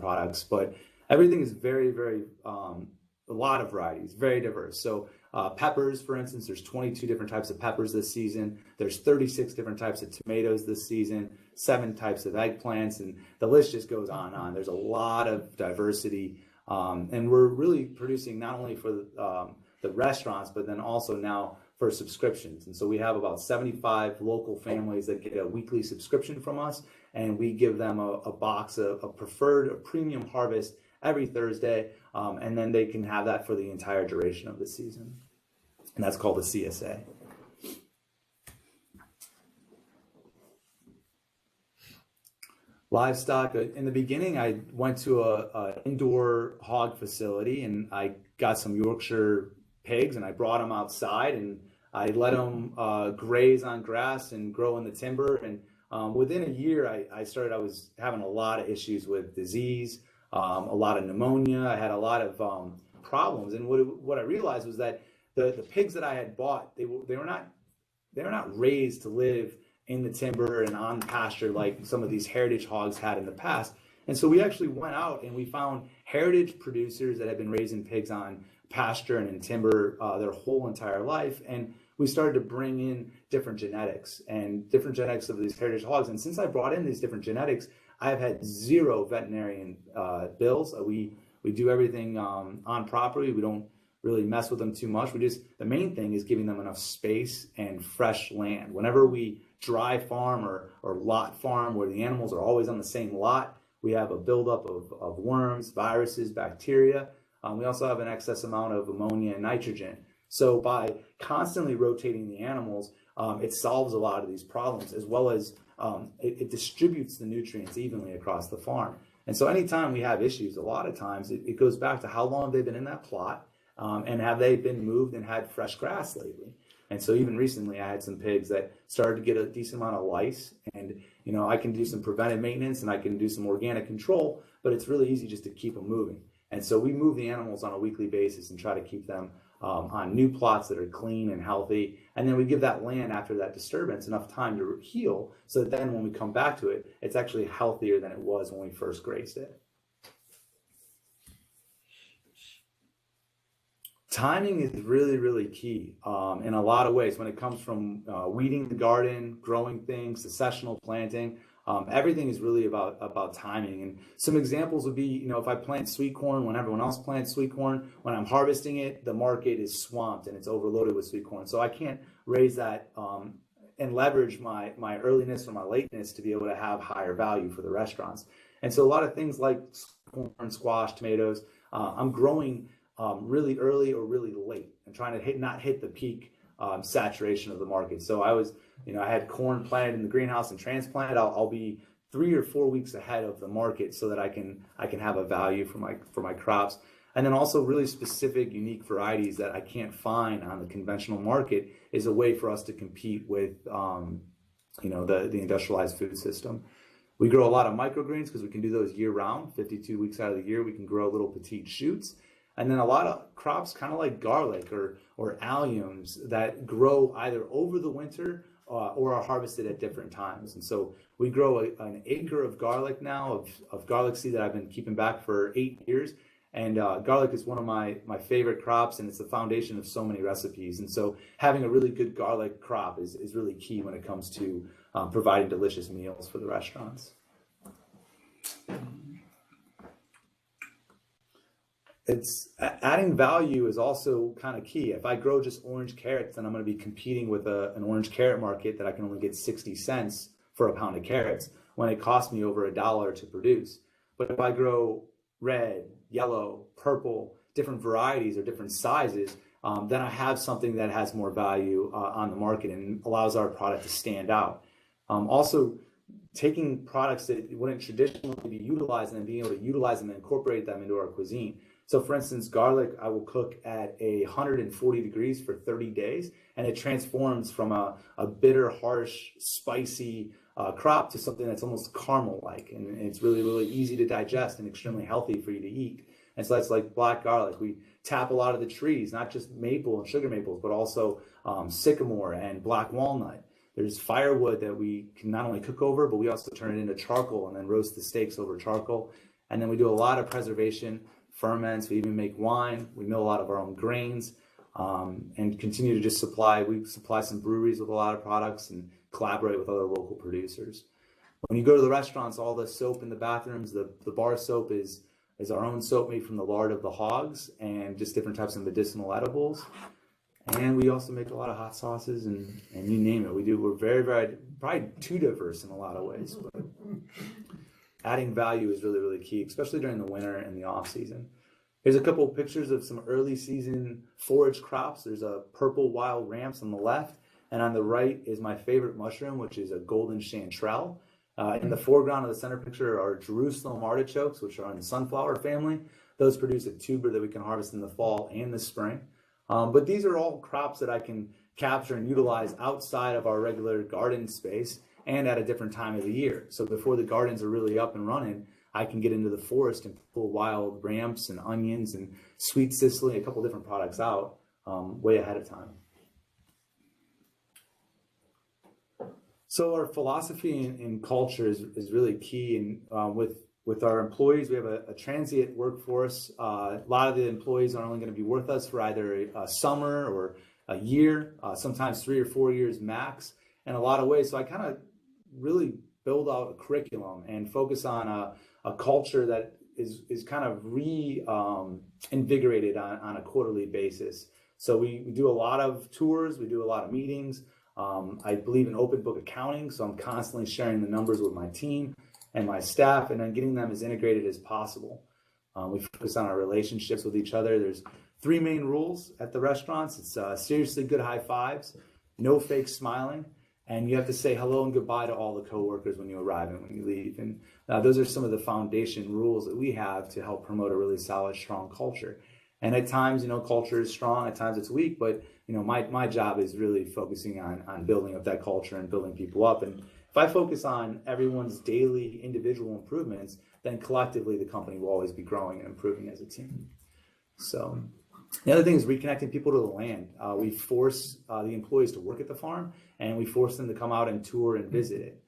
products. But everything is very, very a lot of varieties, very diverse. So peppers, for instance, there's 22 different types of peppers this season. There's 36 different types of tomatoes this season, 7 types of eggplants, and the list just goes on and on. There's a lot of diversity, and we're really producing not only for the restaurants, but then also now for subscriptions. And so we have about 75 local families that get a weekly subscription from us, and we give them a box of a premium harvest every Thursday, and then they can have that for the entire duration of the season. And that's called a CSA. Livestock. In the beginning, I went to an indoor hog facility, and I got some Yorkshire pigs, and I brought them outside, and I let them graze on grass and grow in the timber. And within a year, I was having a lot of issues with disease, a lot of pneumonia. I had a lot of problems, and what I realized was that the pigs that I had bought, they were not raised to live in the timber and on pasture like some of these heritage hogs had in the past. And so we actually went out and we found heritage producers that had been raising pigs on pasture and in timber their whole entire life, and we started to bring in different genetics of these heritage hogs. And since I brought in these different genetics, I've had 0 veterinarian bills. We do everything on property. We don't really mess with them too much. The main thing is giving them enough space and fresh land. Whenever we dry farm or lot farm where the animals are always on the same lot, we have a buildup of worms, viruses, bacteria. We also have an excess amount of ammonia and nitrogen. So by constantly rotating the animals, it solves a lot of these problems, as well as it distributes the nutrients evenly across the farm. And so anytime we have issues, a lot of times it goes back to how long they've been in that plot, and have they been moved and had fresh grass lately. And so even recently, I had some pigs that started to get a decent amount of lice, and I can do some preventive maintenance and I can do some organic control, but it's really easy just to keep them moving. And so we move the animals on a weekly basis and try to keep them on new plots that are clean and healthy. And then we give that land after that disturbance enough time to heal, so that then when we come back to it, it's actually healthier than it was when we first grazed it. Timing is really, really key in a lot of ways when it comes from weeding the garden, growing things, successional planting. Everything is really about timing. And some examples would be, if I plant sweet corn when everyone else plants sweet corn, when I'm harvesting it, the market is swamped and it's overloaded with sweet corn. So I can't raise that and leverage my earliness or my lateness to be able to have higher value for the restaurants. And so a lot of things like corn, squash, tomatoes, I'm growing really early or really late and trying to not hit the peak saturation of the market. So I had corn planted in the greenhouse and transplanted. I'll be 3 or 4 weeks ahead of the market so that I can have a value for my crops. And then also really specific, unique varieties that I can't find on the conventional market is a way for us to compete with, the industrialized food system. We grow a lot of microgreens because we can do those year round, 52 weeks out of the year. We can grow little petite shoots. And then a lot of crops kind of like garlic or alliums that grow either over the winter or are harvested at different times. And so we grow an acre of garlic now, of garlic seed that I've been keeping back for 8 years. And garlic is one of my favorite crops, and it's the foundation of so many recipes. And so having a really good garlic crop is really key when it comes to providing delicious meals for the restaurants. Adding value is also kind of key. If I grow just orange carrots, then I'm going to be competing with an orange carrot market that I can only get 60 cents for a pound of carrots when it costs me over $1 to produce. But if I grow red, yellow, purple, different varieties or different sizes, then I have something that has more value on the market and allows our product to stand out. Also, taking products that wouldn't traditionally be utilized and being able to utilize them and incorporate them into our cuisine. So for instance, garlic, I will cook at 140 degrees for 30 days, and it transforms from a bitter, harsh, spicy crop to something that's almost caramel-like. And it's really, really easy to digest and extremely healthy for you to eat. And so that's like black garlic. We tap a lot of the trees, not just maple and sugar maples, but also sycamore and black walnut. There's firewood that we can not only cook over, but we also turn it into charcoal and then roast the steaks over charcoal. And then we do a lot of preservation, ferments. We even make wine. We mill a lot of our own grains, and continue to just supply. We supply some breweries with a lot of products and collaborate with other local producers. When you go to the restaurants, all the soap in the bathrooms, the bar soap is our own soap made from the lard of the hogs and just different types of medicinal edibles. And we also make a lot of hot sauces and you name it. We're very, very, probably too diverse in a lot of ways, but adding value is really, really key, especially during the winter and the off season. Here's a couple of pictures of some early season forage crops. There's a purple wild ramps on the left, and on the right is my favorite mushroom, which is a golden chanterelle. In the foreground of the center picture are Jerusalem artichokes, which are in the sunflower family. Those produce a tuber that we can harvest in the fall and the spring. But these are all crops that I can capture and utilize outside of our regular garden space and at a different time of the year. So before the gardens are really up and running, I can get into the forest and pull wild ramps and onions and sweet cicely, a couple different products out way ahead of time. So our philosophy and culture is really key. And with our employees, we have a transient workforce. A lot of the employees are only going to be with us for either a summer or a year, sometimes 3 or 4 years max in a lot of ways. So I kind of really build out a curriculum and focus on a culture that is kind of invigorated on a quarterly basis. So we do a lot of tours, we do a lot of meetings. I believe in open book accounting, so I'm constantly sharing the numbers with my team and my staff, and then getting them as integrated as possible. We focus on our relationships with each other. There's 3 main rules at the restaurants. It's seriously good high fives, no fake smiling, and you have to say hello and goodbye to all the coworkers when you arrive and when you leave. And those are some of the foundation rules that we have to help promote a really solid, strong culture. And at times, culture is strong, at times it's weak, but my job is really focusing on building up that culture and building people up. And if I focus on everyone's daily individual improvements, then collectively the company will always be growing and improving as a team. So the other thing is reconnecting people to the land. We force the employees to work at the farm, and we force them to come out and tour and visit it.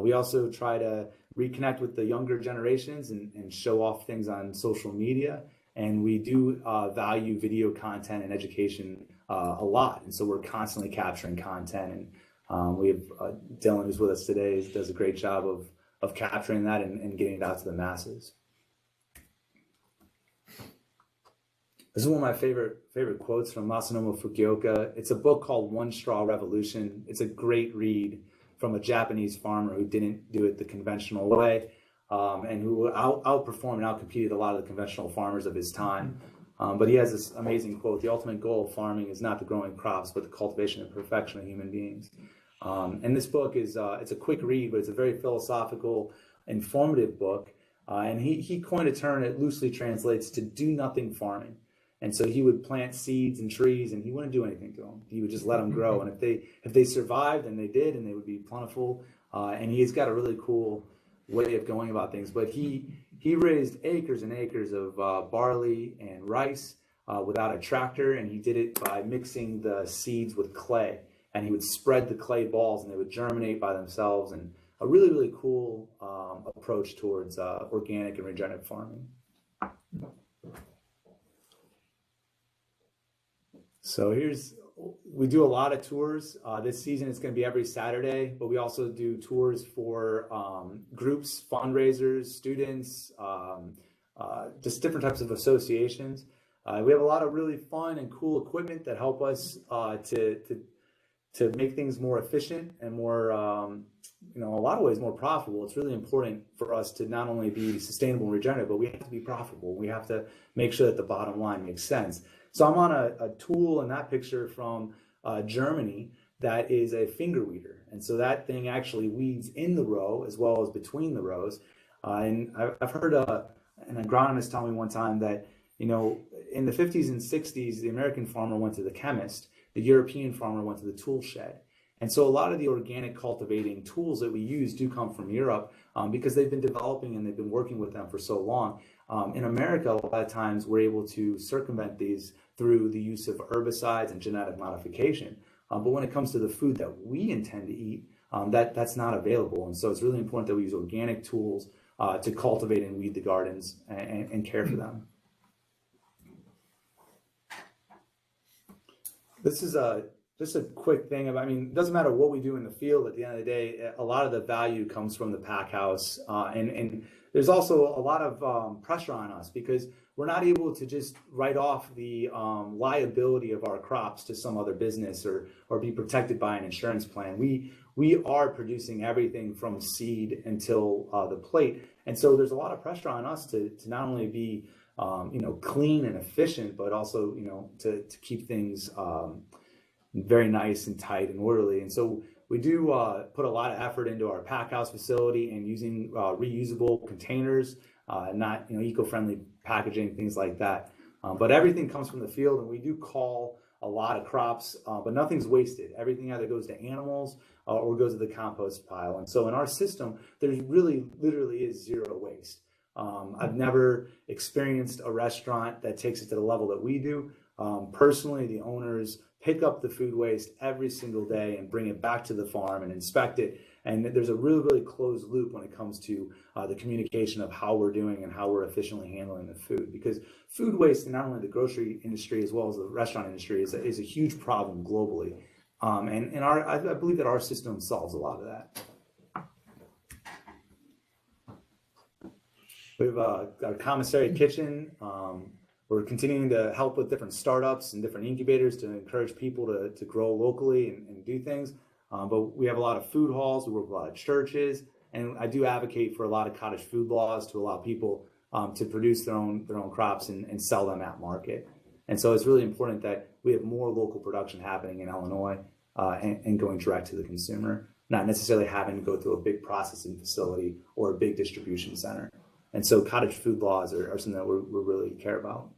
We also try to reconnect with the younger generations and show off things on social media. And we do value video content and education a lot. And so we're constantly capturing content. And we have Dylan, who's with us today, does a great job of capturing that and getting it out to the masses. This is one of my favorite quotes from Masanobu Fukuoka. It's a book called One Straw Revolution. It's a great read from a Japanese farmer who didn't do it the conventional way. And who outperformed and outcompeted a lot of the conventional farmers of his time. But he has this amazing quote: "The ultimate goal of farming is not the growing crops, but the cultivation and perfection of human beings." And this book is it's a quick read, but it's a very philosophical, informative book. And he coined a term that loosely translates to do nothing farming. And so he would plant seeds and trees, and he wouldn't do anything to them. He would just let them grow. And if they survived, and they did, and they would be plentiful. And he's got a really cool way of going about things. But he raised acres and acres of barley and rice without a tractor, and he did it by mixing the seeds with clay. And he would spread the clay balls, and they would germinate by themselves. And a really, really cool approach towards organic and regenerative farming. So we do a lot of tours. This season it's going to be every Saturday, but we also do tours for groups, fundraisers, students, just different types of associations. We have a lot of really fun and cool equipment that help us to make things more efficient and more, in a lot of ways more profitable. It's really important for us to not only be sustainable and regenerative, but we have to be profitable. We have to make sure that the bottom line makes sense. So I'm on a tool in that picture from Germany that is a finger weeder. And so that thing actually weeds in the row as well as between the rows. And I've heard an agronomist tell me one time that, in the 50s and 60s, the American farmer went to the chemist, the European farmer went to the tool shed. And so a lot of the organic cultivating tools that we use do come from Europe because they've been developing and they've been working with them for so long. In America, a lot of times we're able to circumvent these through the use of herbicides and genetic modification. But when it comes to the food that we intend to eat, that's not available. And so it's really important that we use organic tools to cultivate and weed the gardens and care for them. This is just a quick thing. It doesn't matter what we do in the field. At the end of the day, a lot of the value comes from the pack house. And there's also a lot of pressure on us because we're not able to just write off the liability of our crops to some other business or be protected by an insurance plan. We are producing everything from seed until the plate. And so there's a lot of pressure on us to not only be clean and efficient, but also, to keep things very nice and tight and orderly. And so we do put a lot of effort into our pack house facility and using reusable containers, not eco-friendly packaging, things like that. But everything comes from the field, and we do call a lot of crops, but nothing's wasted. Everything either goes to animals or goes to the compost pile. And so in our system, there's literally is zero waste. I've never experienced a restaurant that takes it to the level that we do. Personally, the owners pick up the food waste every single day and bring it back to the farm and inspect it. And there's a really, really closed loop when it comes to the communication of how we're doing and how we're efficiently handling the food. Because food waste in not only the grocery industry as well as the restaurant industry is a huge problem globally. And I believe that our system solves a lot of that. We have our commissary kitchen. We're continuing to help with different startups and different incubators to encourage people to grow locally and do things. But we have a lot of food halls. We work with a lot of churches. And I do advocate for a lot of cottage food laws to allow people to produce their own crops and sell them at market. And so it's really important that we have more local production happening in Illinois and going direct to the consumer, not necessarily having to go through a big processing facility or a big distribution center. And so cottage food laws are something that we really care about.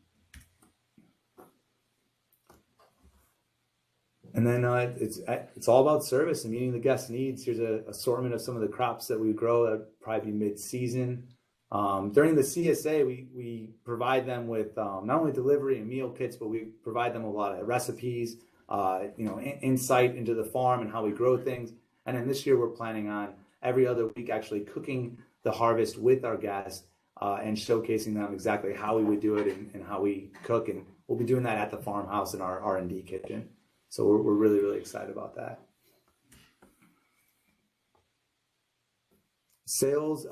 And then it's all about service and meeting the guest needs. Here's an assortment of some of the crops that we grow that probably be mid-season. During the CSA, we provide them with not only delivery and meal kits, but we provide them a lot of recipes, insight into the farm and how we grow things. And then this year we're planning on every other week actually cooking the harvest with our guests and showcasing them exactly how we would do it and how we cook. And we'll be doing that at the farmhouse in our R&D kitchen. So we're really, really excited about that. Sales,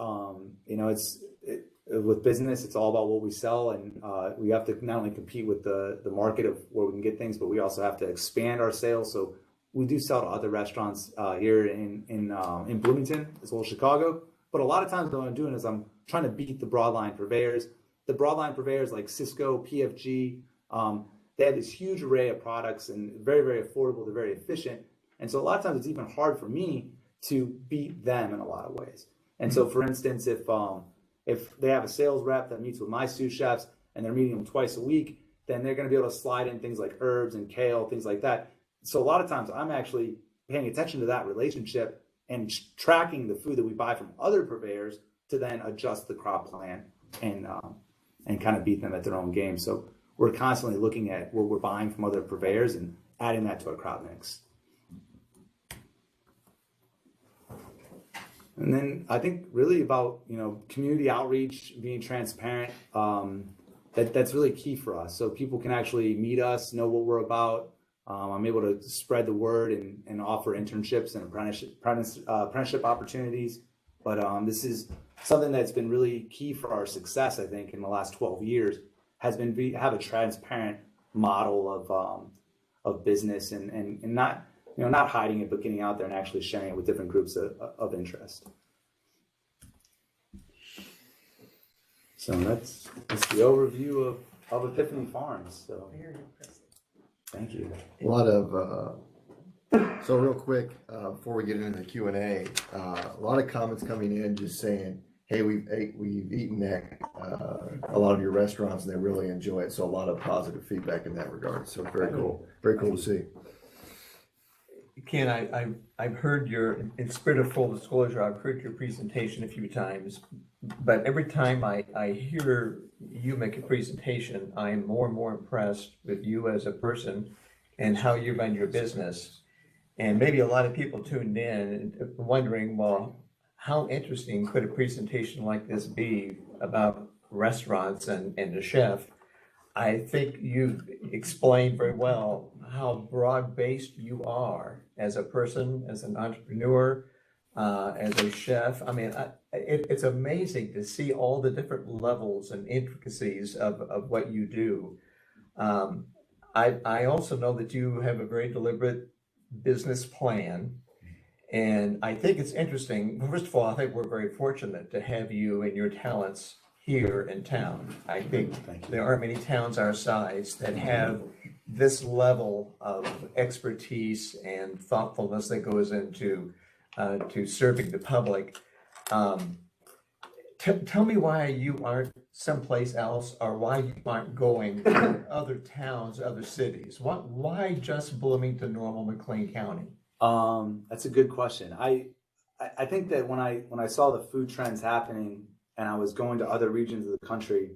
with business, it's all about what we sell, and we have to not only compete with the market of where we can get things, but we also have to expand our sales. So we do sell to other restaurants here in Bloomington as well as Chicago. But a lot of times what I'm doing is I'm trying to beat the broadline purveyors. The broadline purveyors like Cisco, PFG, they have this huge array of products and very, very affordable. They're very efficient. And so a lot of times it's even hard for me to beat them in a lot of ways. And so, for instance, if they have a sales rep that meets with my sous chefs and they're meeting them twice a week, then they're going to be able to slide in things like herbs and kale, things like that. So a lot of times I'm actually paying attention to that relationship and tracking the food that we buy from other purveyors to then adjust the crop plan and kind of beat them at their own game. So we're constantly looking at what we're buying from other purveyors and adding that to our crop mix. And then I think really about, community outreach, being transparent, that's really key for us. So people can actually meet us, know what we're about. I'm able to spread the word and offer internships and apprenticeship opportunities. But this is something that's been really key for our success, I think, in the last 12 years, has been have a transparent model of business and not not hiding it, but getting out there and actually sharing it with different groups of interest. So that's the overview of Epiphany Farms. So Very impressive. thank you. A lot of, so real quick, before we get into the Q&A, a lot of comments coming in just saying, hey, we've eaten at a lot of your restaurants and they really enjoy it. So a lot of positive feedback in that regard. So very cool to see. Ken, I've heard in spirit of full disclosure, I've heard your presentation a few times, but every time I hear you make a presentation, I'm more and more impressed with you as a person and how you run your business. And maybe a lot of people tuned in wondering, well, how interesting could a presentation like this be about restaurants and the chef? I think you've explained very well how broad-based you are as a person, as an entrepreneur, as a chef. I mean, it's amazing to see all the different levels and intricacies of what you do. I also know that you have a very deliberate business plan. And I think it's interesting. First of all, I think we're very fortunate to have you and your talents here in town. I think there aren't many towns our size that have this level of expertise and thoughtfulness that goes into to serving the public. Tell me why you aren't someplace else, or why you aren't going to other towns, other cities. Why just Bloomington, Normal, McLean County? That's a good question. I think that when I saw the food trends happening and I was going to other regions of the country,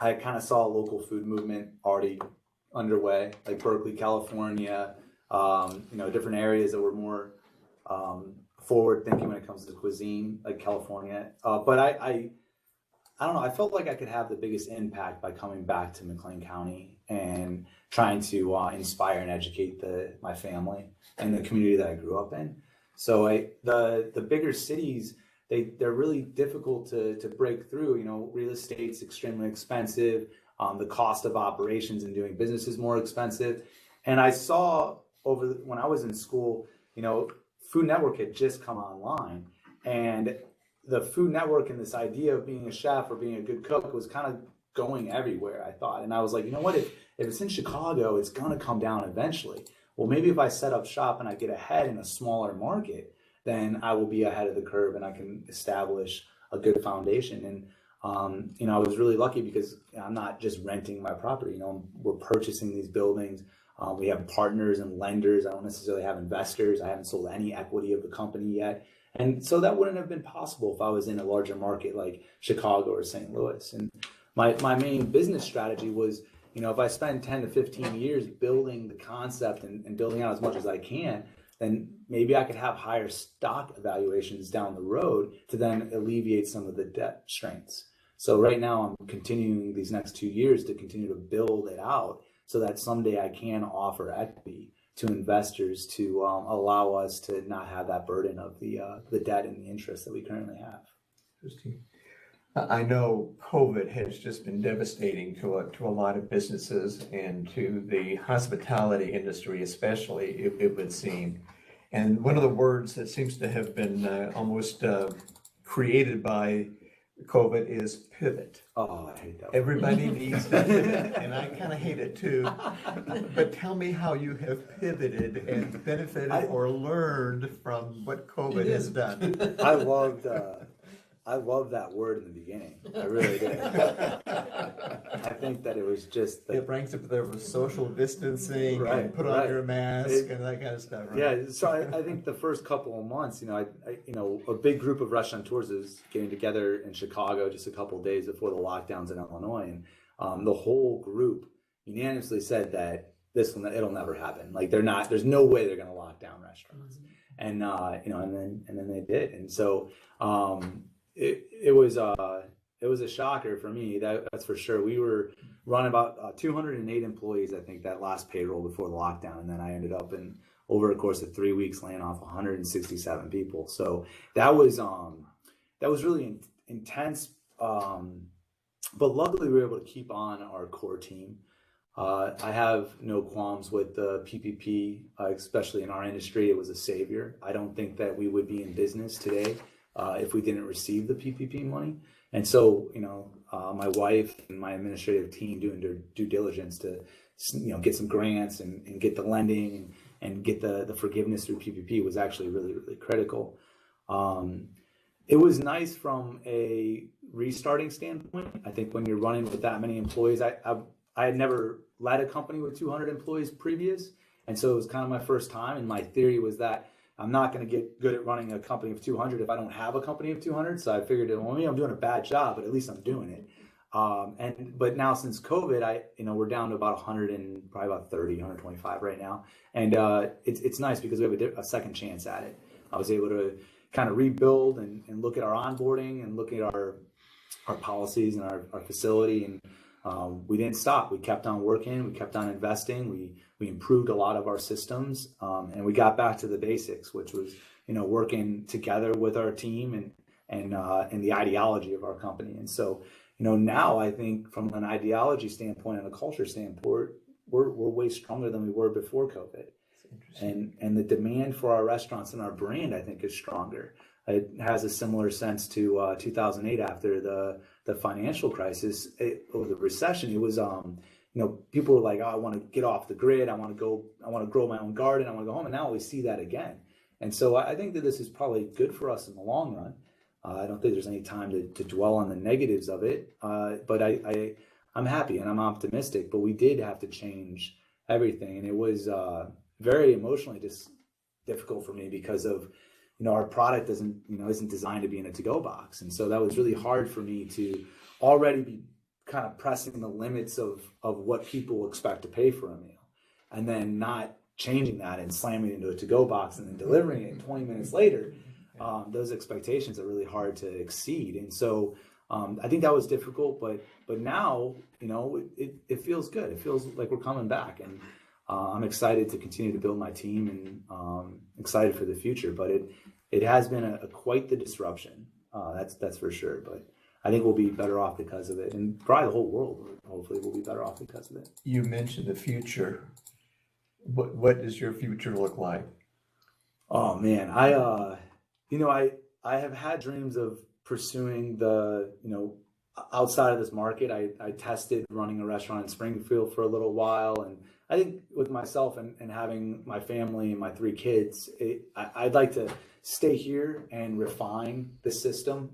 I kind of saw a local food movement already underway, like Berkeley, California, different areas that were more forward thinking when it comes to cuisine, like California. But I don't know, I felt like I could have the biggest impact by coming back to McLean County and trying to inspire and educate my family and the community that I grew up in. So the bigger cities, they're really difficult to break through. Real estate's extremely expensive. The cost of operations and doing business is more expensive. And I saw when I was in school, Food Network had just come online, and the Food Network and this idea of being a chef or being a good cook was kind of going everywhere, I thought. And I was like, what, if it's in Chicago, it's going to come down eventually. Well, maybe if I set up shop and I get ahead in a smaller market, then I will be ahead of the curve and I can establish a good foundation. And, I was really lucky because I'm not just renting my property, we're purchasing these buildings. We have partners and lenders. I don't necessarily have investors. I haven't sold any equity of the company yet. And so that wouldn't have been possible if I was in a larger market like Chicago or St. Louis. And my main business strategy was, if I spend 10 to 15 years building the concept and building out as much as I can, then maybe I could have higher stock evaluations down the road to then alleviate some of the debt strains. So right now I'm continuing these next 2 years to continue to build it out so that someday I can offer equity to investors to allow us to not have that burden of the debt and the interest that we currently have. Interesting. I know COVID has just been devastating to a lot of businesses and to the hospitality industry, especially, it would seem. And one of the words that seems to have been almost created by COVID is pivot. Oh, I hate that word. Everybody needs that, and I kind of hate it too. But tell me how you have pivoted and benefited or learned from what COVID has done. I loved that word in the beginning. I really did. I think that it was just It brings up there was social distancing and Right, put on right. your mask and that kind of stuff, right? Yeah, so I think the first couple of months, a big group of restaurateurs is getting together in Chicago just a couple of days before the lockdowns in Illinois, and the whole group unanimously said that it'll never happen. Like there's no way they're going to lock down restaurants, and and then they did, and so it was a shocker for me. That's for sure. We were running about 208 employees, I think, that last payroll before the lockdown, and then I ended up over a course of 3 weeks laying off 167 people. So that was really intense. But luckily we were able to keep on our core team. I have no qualms with the PPP, especially in our industry. It was a savior. I don't think that we would be in business today if we didn't receive the PPP money. And so, my wife and my administrative team doing their due diligence to, get some grants and get the lending and get the forgiveness through PPP was actually really, really critical. It was nice from a restarting standpoint. I think when you're running with that many employees, I had never led a company with 200 employees previous. And so it was kind of my first time. And my theory was that I'm not going to get good at running a company of 200 if I don't have a company of 200. So I figured, well, maybe I'm doing a bad job, but at least I'm doing it. But now since COVID, we're down to about 100 and probably about 30, 125 right now. And it's nice because we have a second chance at it. I was able to kind of rebuild and look at our onboarding and look at our policies and our facility. And we didn't stop. We kept on working. We kept on investing. We improved a lot of our systems, and we got back to the basics, which was working together with our team and the ideology of our company. And so now I think from an ideology standpoint and a culture standpoint, we're way stronger than we were before COVID. And the demand for our restaurants and our brand, I think, is stronger. It has a similar sense to 2008 after the financial crisis or the recession. It was people were like, oh, I want to get off the grid. I want to grow my own garden. I want to go home. And now we see that again. And so I think that this is probably good for us in the long run. I don't think there's any time to dwell on the negatives of it. But I'm happy and I'm optimistic. But we did have to change everything, and it was very emotionally difficult for me because of our product isn't designed to be in a to-go box, and so that was really hard for me to already be kind of pressing the limits of what people expect to pay for a meal, and then not changing that and slamming it into a to-go box and then delivering it 20 minutes later. Those expectations are really hard to exceed, and so I think that was difficult. But now it feels good. It feels like we're coming back, and I'm excited to continue to build my team and excited for the future. But it has been quite the disruption. That's for sure. But I think we'll be better off because of it, and probably the whole world hopefully will be better off because of it. You mentioned the future. What does your future look like? Oh man, I have had dreams of pursuing outside of this market. I tested running a restaurant in Springfield for a little while, and I think with myself and having my family and my 3 kids, I'd like to stay here and refine the system.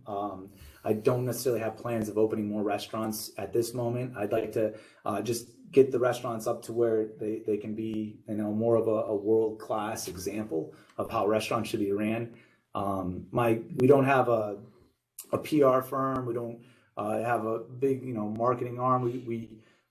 I don't necessarily have plans of opening more restaurants at this moment. I'd like to just get the restaurants up to where they can be, more of a world-class example of how restaurants should be ran. We don't have a PR firm. We don't have a big, marketing arm.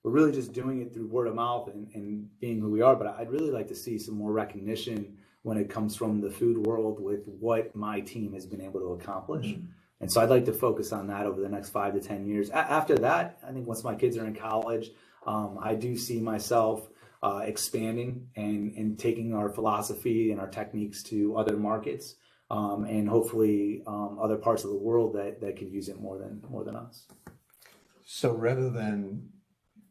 We're really just doing it through word of mouth and being who we are. But I'd really like to see some more recognition when it comes from the food world with what my team has been able to accomplish. Mm-hmm. And so I'd like to focus on that over the next 5 to 10 years. After that, I think once my kids are in college, I do see myself expanding and taking our philosophy and our techniques to other markets. And hopefully other parts of the world that could use it more than us. So rather than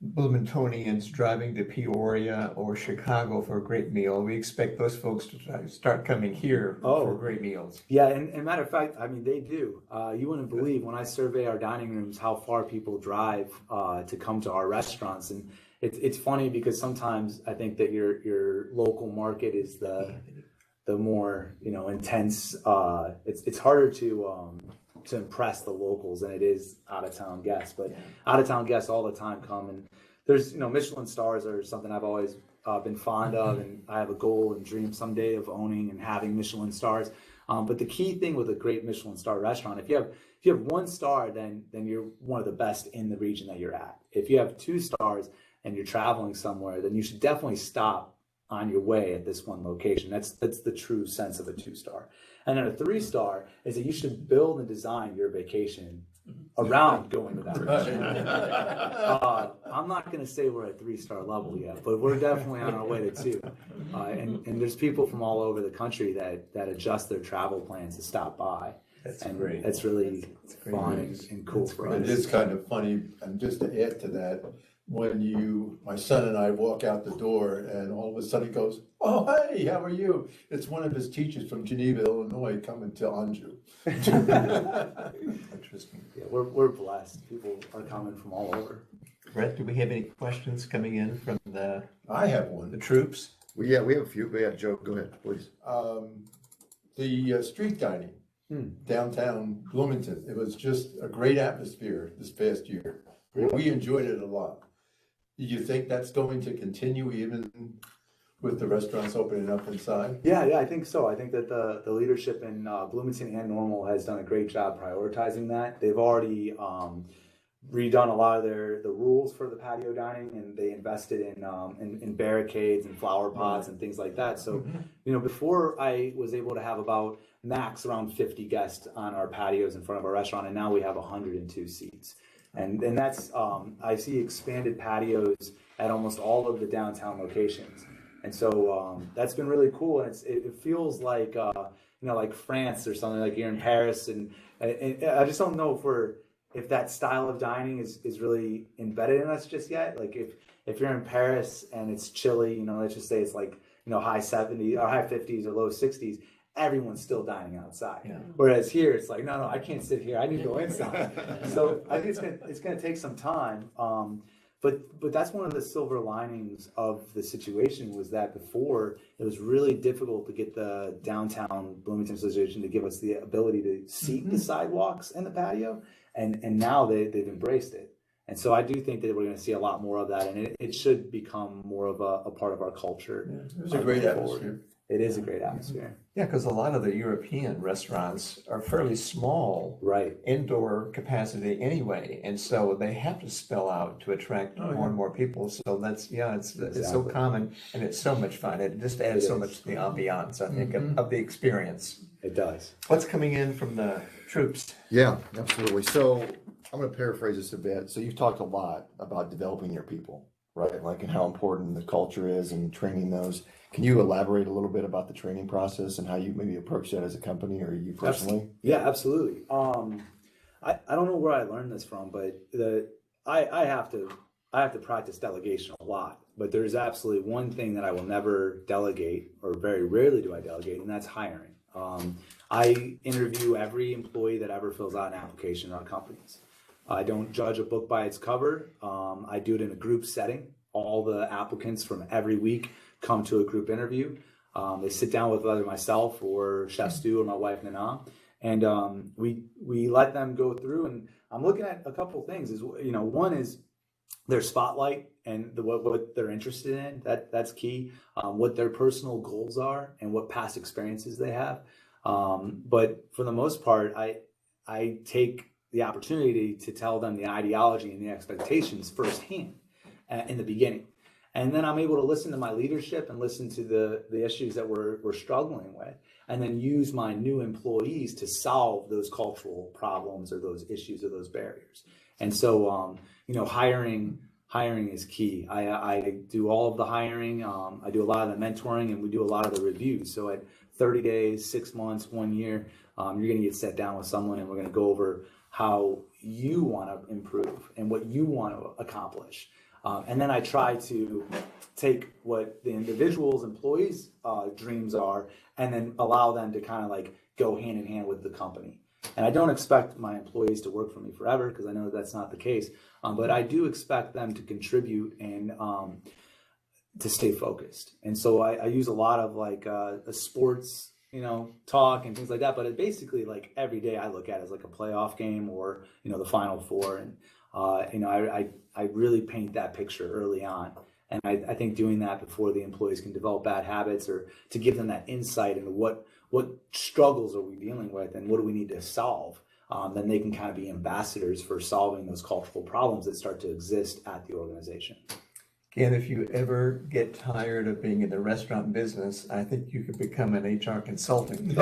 Bloomingtonians driving to Peoria or Chicago for a great meal, we expect those folks to start coming here for great meals. Yeah, and matter of fact, I mean, they do. You wouldn't believe when I survey our dining rooms how far people drive to come to our restaurants. And it's funny because sometimes I think that your local market is the more intense. It's harder to impress the locals than it is out of town guests. But out of town guests all the time come, and there's Michelin stars are something I've always been fond of, and I have a goal and dream someday of owning and having Michelin stars. But the key thing with a great Michelin star restaurant, if you have 1 star, then you're one of the best in the region that you're at. If you have 2 stars and you're traveling somewhere, then you should definitely stop on your way at this one location. That's the true sense of a 2-star. And then a 3-star is that you should build and design your vacation around going to that restaurant. I'm not going to say we're at 3-star level yet, but we're definitely on our way to 2. And there's people from all over the country that adjust their travel plans to stop by. That's and great. That's really fun and cool for us. It is kind of funny, and just to add to that, when my son and I walk out the door and all of a sudden he goes, "Oh, hey, how are you?" It's one of his teachers from Geneva, Illinois, coming to Anjou. Interesting. Yeah, we're blessed. People are coming from all over. Brett, do we have any questions coming in from the I have one. troops? Well, yeah, we have a few. But yeah, Joe, go ahead, please. The street dining downtown Bloomington, it was just a great atmosphere this past year. We enjoyed it a lot. Do you think that's going to continue even with the restaurants opening up inside? Yeah, I think so. I think that the leadership in Bloomington and Normal has done a great job prioritizing that. They've already redone a lot of the rules for the patio dining, and they invested in barricades and flower pots and things like that. So, before I was able to have about max around 50 guests on our patios in front of our restaurant, and now we have 102 seats. And that's I see expanded patios at almost all of the downtown locations. And so that's been really cool, and it feels like like France or something, like you're in Paris, and I just don't know if that style of dining is really embedded in us just yet. Like if you're in Paris and it's chilly, let's just say it's like high 70s or high 50s or low 60s, everyone's still dining outside. Yeah. Whereas here it's like no, I can't sit here, I need to go inside. So I think it's gonna take some time. But that's one of the silver linings of the situation, was that before it was really difficult to get the downtown Bloomington Association to give us the ability to seat the sidewalks and the patio, and now they've embraced it. And so I do think that we're going to see a lot more of that, and it should become more of a part of our culture. Yeah, it was a great atmosphere. It is a great atmosphere. Yeah, because a lot of the European restaurants are fairly small, Right. indoor capacity anyway, and so they have to spell out to attract more and more people. So that's it's so common, and it's so much fun. It just adds so much to the ambiance, I think, of the experience. It does. What's coming in from the troops? Yeah, absolutely. So I'm going to paraphrase this a bit. So you've talked a lot about developing your people, right? Like, and how important the culture is and training those. Can you elaborate a little bit about the training process and how you maybe approach that as a company or you personally? Yeah, absolutely. I don't know where I learned this from, but I have to practice delegation a lot. But there's absolutely one thing that I will never delegate, or very rarely do I delegate, and that's hiring. I interview every employee that ever fills out an application in our companies. I don't judge a book by its cover. I do it in a group setting. All the applicants from every week come to a group interview. They sit down with either myself or Chef Stu or my wife Nana, and we let them go through. And I'm looking at a couple of things. One is their spotlight and what they're interested in. That's key. What their personal goals are and what past experiences they have. But for the most part, I take the opportunity to tell them the ideology and the expectations firsthand in the beginning. And then I'm able to listen to my leadership and listen to the issues that we're struggling with, and then use my new employees to solve those cultural problems or those issues or those barriers. And so, hiring is key. I do all of the hiring. I do a lot of the mentoring, and we do a lot of the reviews. So at 30 days, 6 months, 1 year, you're going to get sat down with someone, and we're going to go over how you want to improve and what you want to accomplish. And then I try to take what the individual's employees' dreams are and then allow them to kind of like go hand in hand with the company. And I don't expect my employees to work for me forever, because I know that's not the case. But I do expect them to contribute and to stay focused. And so I use a lot of like a sports, talk and things like that. But it basically, like, every day I look at it as like a playoff game or, the Final Four. And, I really paint that picture early on. And I think doing that before the employees can develop bad habits, or to give them that insight into what struggles are we dealing with and what do we need to solve, then they can kind of be ambassadors for solving those cultural problems that start to exist at the organization. And if you ever get tired of being in the restaurant business, I think you could become an HR consultant.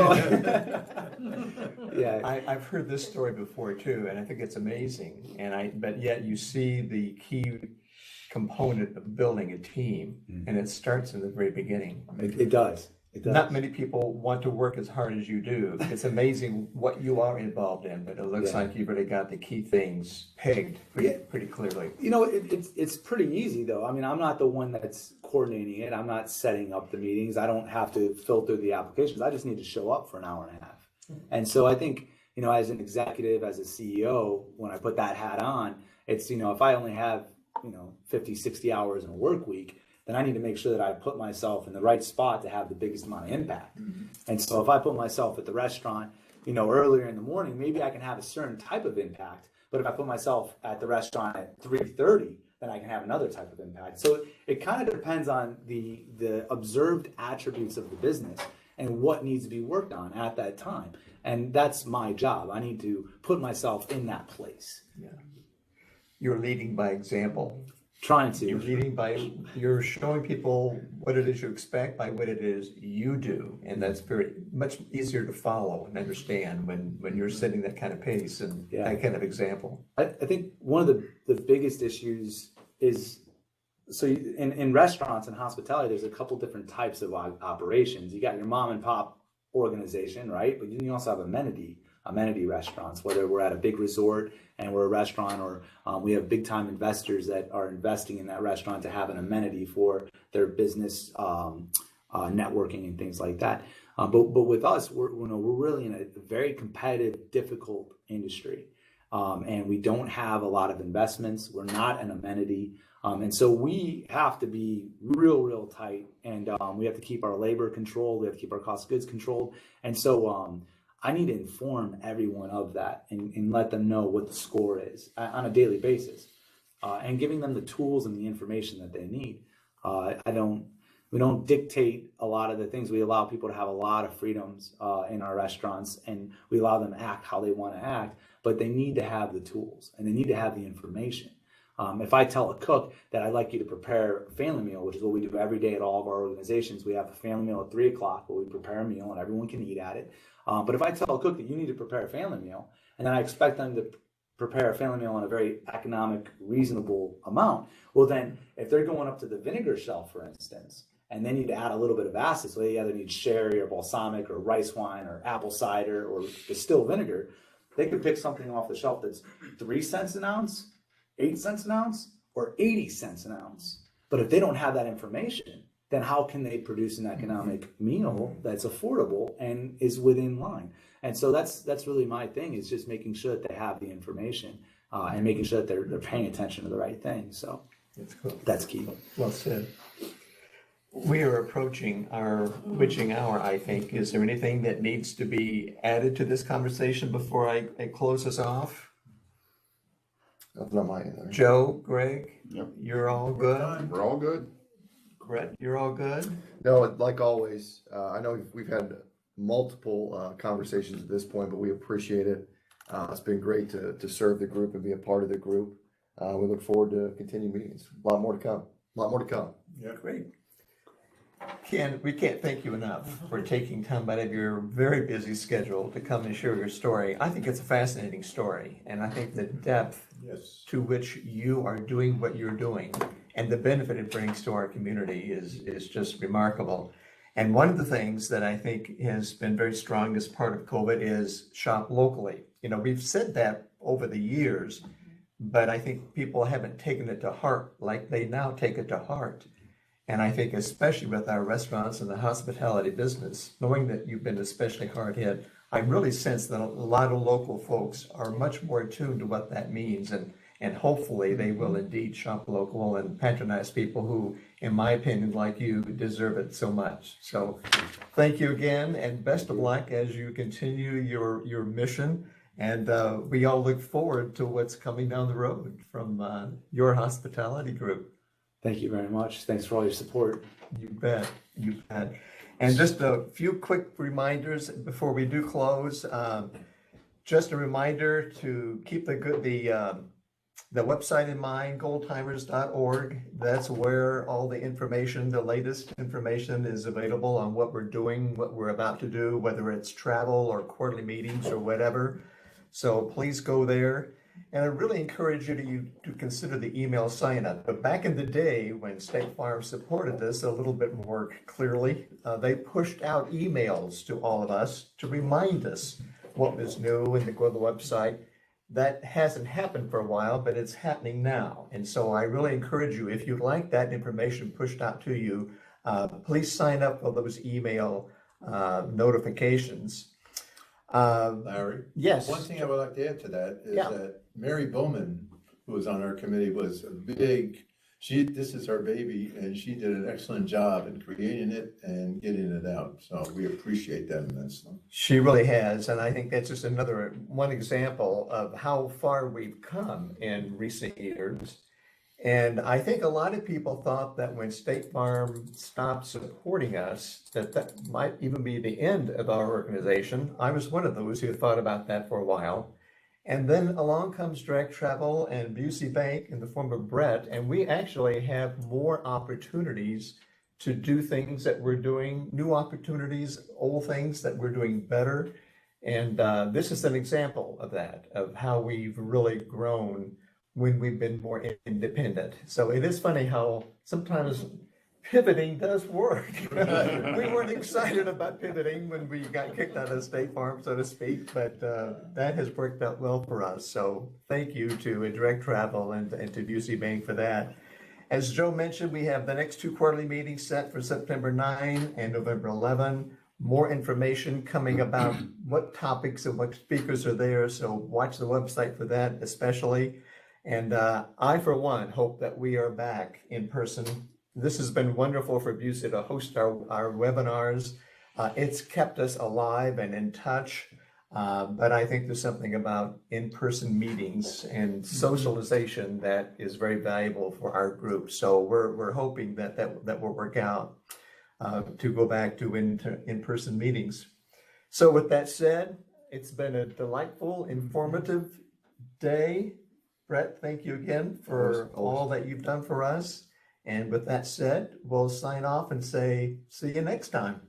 Yeah, I've heard this story before too, and I think it's amazing. But yet you see the key component of building a team, and it starts in the very beginning. it does. It does. Not many people want to work as hard as you do. It's amazing what you are involved in, but it looks like you've really got the key things pegged pretty clearly. It's pretty easy though. I mean, I'm not the one that's coordinating it. I'm not setting up the meetings. I don't have to filter the applications. I just need to show up for an hour and a half. And so I think, as an executive, as a CEO, when I put that hat on, it's, if I only have, 50, 60 hours in a work week, then I need to make sure that I put myself in the right spot to have the biggest amount of impact. And so if I put myself at the restaurant, earlier in the morning, maybe I can have a certain type of impact. But if I put myself at the restaurant at 3:30, then I can have another type of impact. So it kind of depends on the observed attributes of the business and what needs to be worked on at that time. And that's my job. I need to put myself in that place. Yeah. You're leading by example. Trying to. You're showing people what it is you expect by what it is you do. And that's very much easier to follow and understand when you're setting that kind of pace and that kind of example. I think one of the biggest issues is, so in restaurants and hospitality, there's a couple different types of operations. You got your mom and pop organization, right? But you also have amenity restaurants, whether we're at a big resort and we're a restaurant, or we have big time investors that are investing in that restaurant to have an amenity for their business networking and things like that. But with us, we're really in a very competitive, difficult industry. And we don't have a lot of investments. We're not an amenity. And so we have to be real tight, and we have to keep our labor controlled. We have to keep our cost of goods controlled. And so I need to inform everyone of that and let them know what the score is on a daily basis, and giving them the tools and the information that they need. We don't dictate a lot of the things. We allow people to have a lot of freedoms in our restaurants, and we allow them to act how they want to act, but they need to have the tools and they need to have the information. If I tell a cook that I'd like you to prepare a family meal, which is what we do every day at all of our organizations, we have a family meal at 3:00 where we prepare a meal and everyone can eat at it. But if I tell a cook that you need to prepare a family meal, and then I expect them to prepare a family meal in a very economic, reasonable amount, well then, if they're going up to the vinegar shelf, for instance, and they need to add a little bit of acid, so they either need sherry or balsamic or rice wine or apple cider or distilled vinegar, they could pick something off the shelf that's 3 cents an ounce, 8 cents an ounce, or 80 cents an ounce. But if they don't have that information, then how can they produce an economic meal that's affordable and is within line? And so that's really my thing, is just making sure that they have the information and making sure that they're paying attention to the right thing. So That's cool. that's key. Well said. We are approaching our witching hour, I think. Is there anything that needs to be added to this conversation before I close us off? Nothing on my end there. Joe, Greg, Yep. you're all good? We're all good. Brett, you're all good? No, like always, I know we've had multiple conversations at this point, but we appreciate it. It's been great to serve the group and be a part of the group. We look forward to continued meetings. A lot more to come. Yeah, great. Ken, we can't thank you enough for taking time out of your very busy schedule to come and share your story. I think it's a fascinating story, and I think the depth to which you are doing what you're doing and the benefit it brings to our community is just remarkable. And one of the things that I think has been very strong as part of COVID is shop locally. We've said that over the years, but I think people haven't taken it to heart like they now take it to heart. And I think especially with our restaurants and the hospitality business, knowing that you've been especially hard hit, I really sense that a lot of local folks are much more attuned to what that means. And hopefully they will indeed shop local and patronize people who, in my opinion, like you, deserve it so much. So thank you again, and best of luck as you continue your mission. And we all look forward to what's coming down the road from your hospitality group. Thank you very much. Thanks for all your support. You bet, you bet. And just a few quick reminders before we do close. Just a reminder to keep the website in mind, goldtimers.org. That's where all the information, the latest information is available on what we're doing, what we're about to do, whether it's travel or quarterly meetings or whatever. So please go there. And I really encourage you to consider the email sign up. But back in the day when State Farm supported this a little bit more clearly, they pushed out emails to all of us to remind us what was new and to go to the website. That hasn't happened for a while, but it's happening now. And so I really encourage you, if you'd like that information pushed out to you, please sign up for those email notifications. Larry? Yes. One thing I would like to add to that is Yeah. that Mary Bowman, who was on our committee, was a big, this is her baby, and she did an excellent job in creating it and getting it out. So we appreciate that immensely. She really has, and I think that's just one example of how far we've come in recent years. And I think a lot of people thought that when State Farm stopped supporting us, that might even be the end of our organization. I was one of those who thought about that for a while. And then along comes Direct Travel and Busey Bank in the form of Brett, and we actually have more opportunities to do things that we're doing, new opportunities, old things that we're doing better. And this is an example of that, of how we've really grown when we've been more independent. So it is funny how sometimes pivoting does work. We weren't excited about pivoting when we got kicked out of State Farm, so to speak, but that has worked out well for us. So thank you to Direct Travel and to Busey Bank for that. As Joe mentioned, we have the next 2 quarterly meetings set for September 9 and November 11. More information coming about what topics and what speakers are there, so watch the website for that especially. And I, for one, hope that we are back in person. This has been wonderful for Busey to host our webinars. It's kept us alive and in touch, but I think there's something about in-person meetings and socialization that is very valuable for our group. So we're hoping that will work out to go back to in-person meetings. So with that said, it's been a delightful, informative day. Brett, thank you again for all that you've done for us. And with that said, we'll sign off and say, see you next time.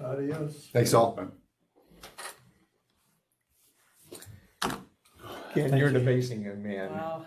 Adios. Thanks all. Ken, you're an amazing young man. Wow.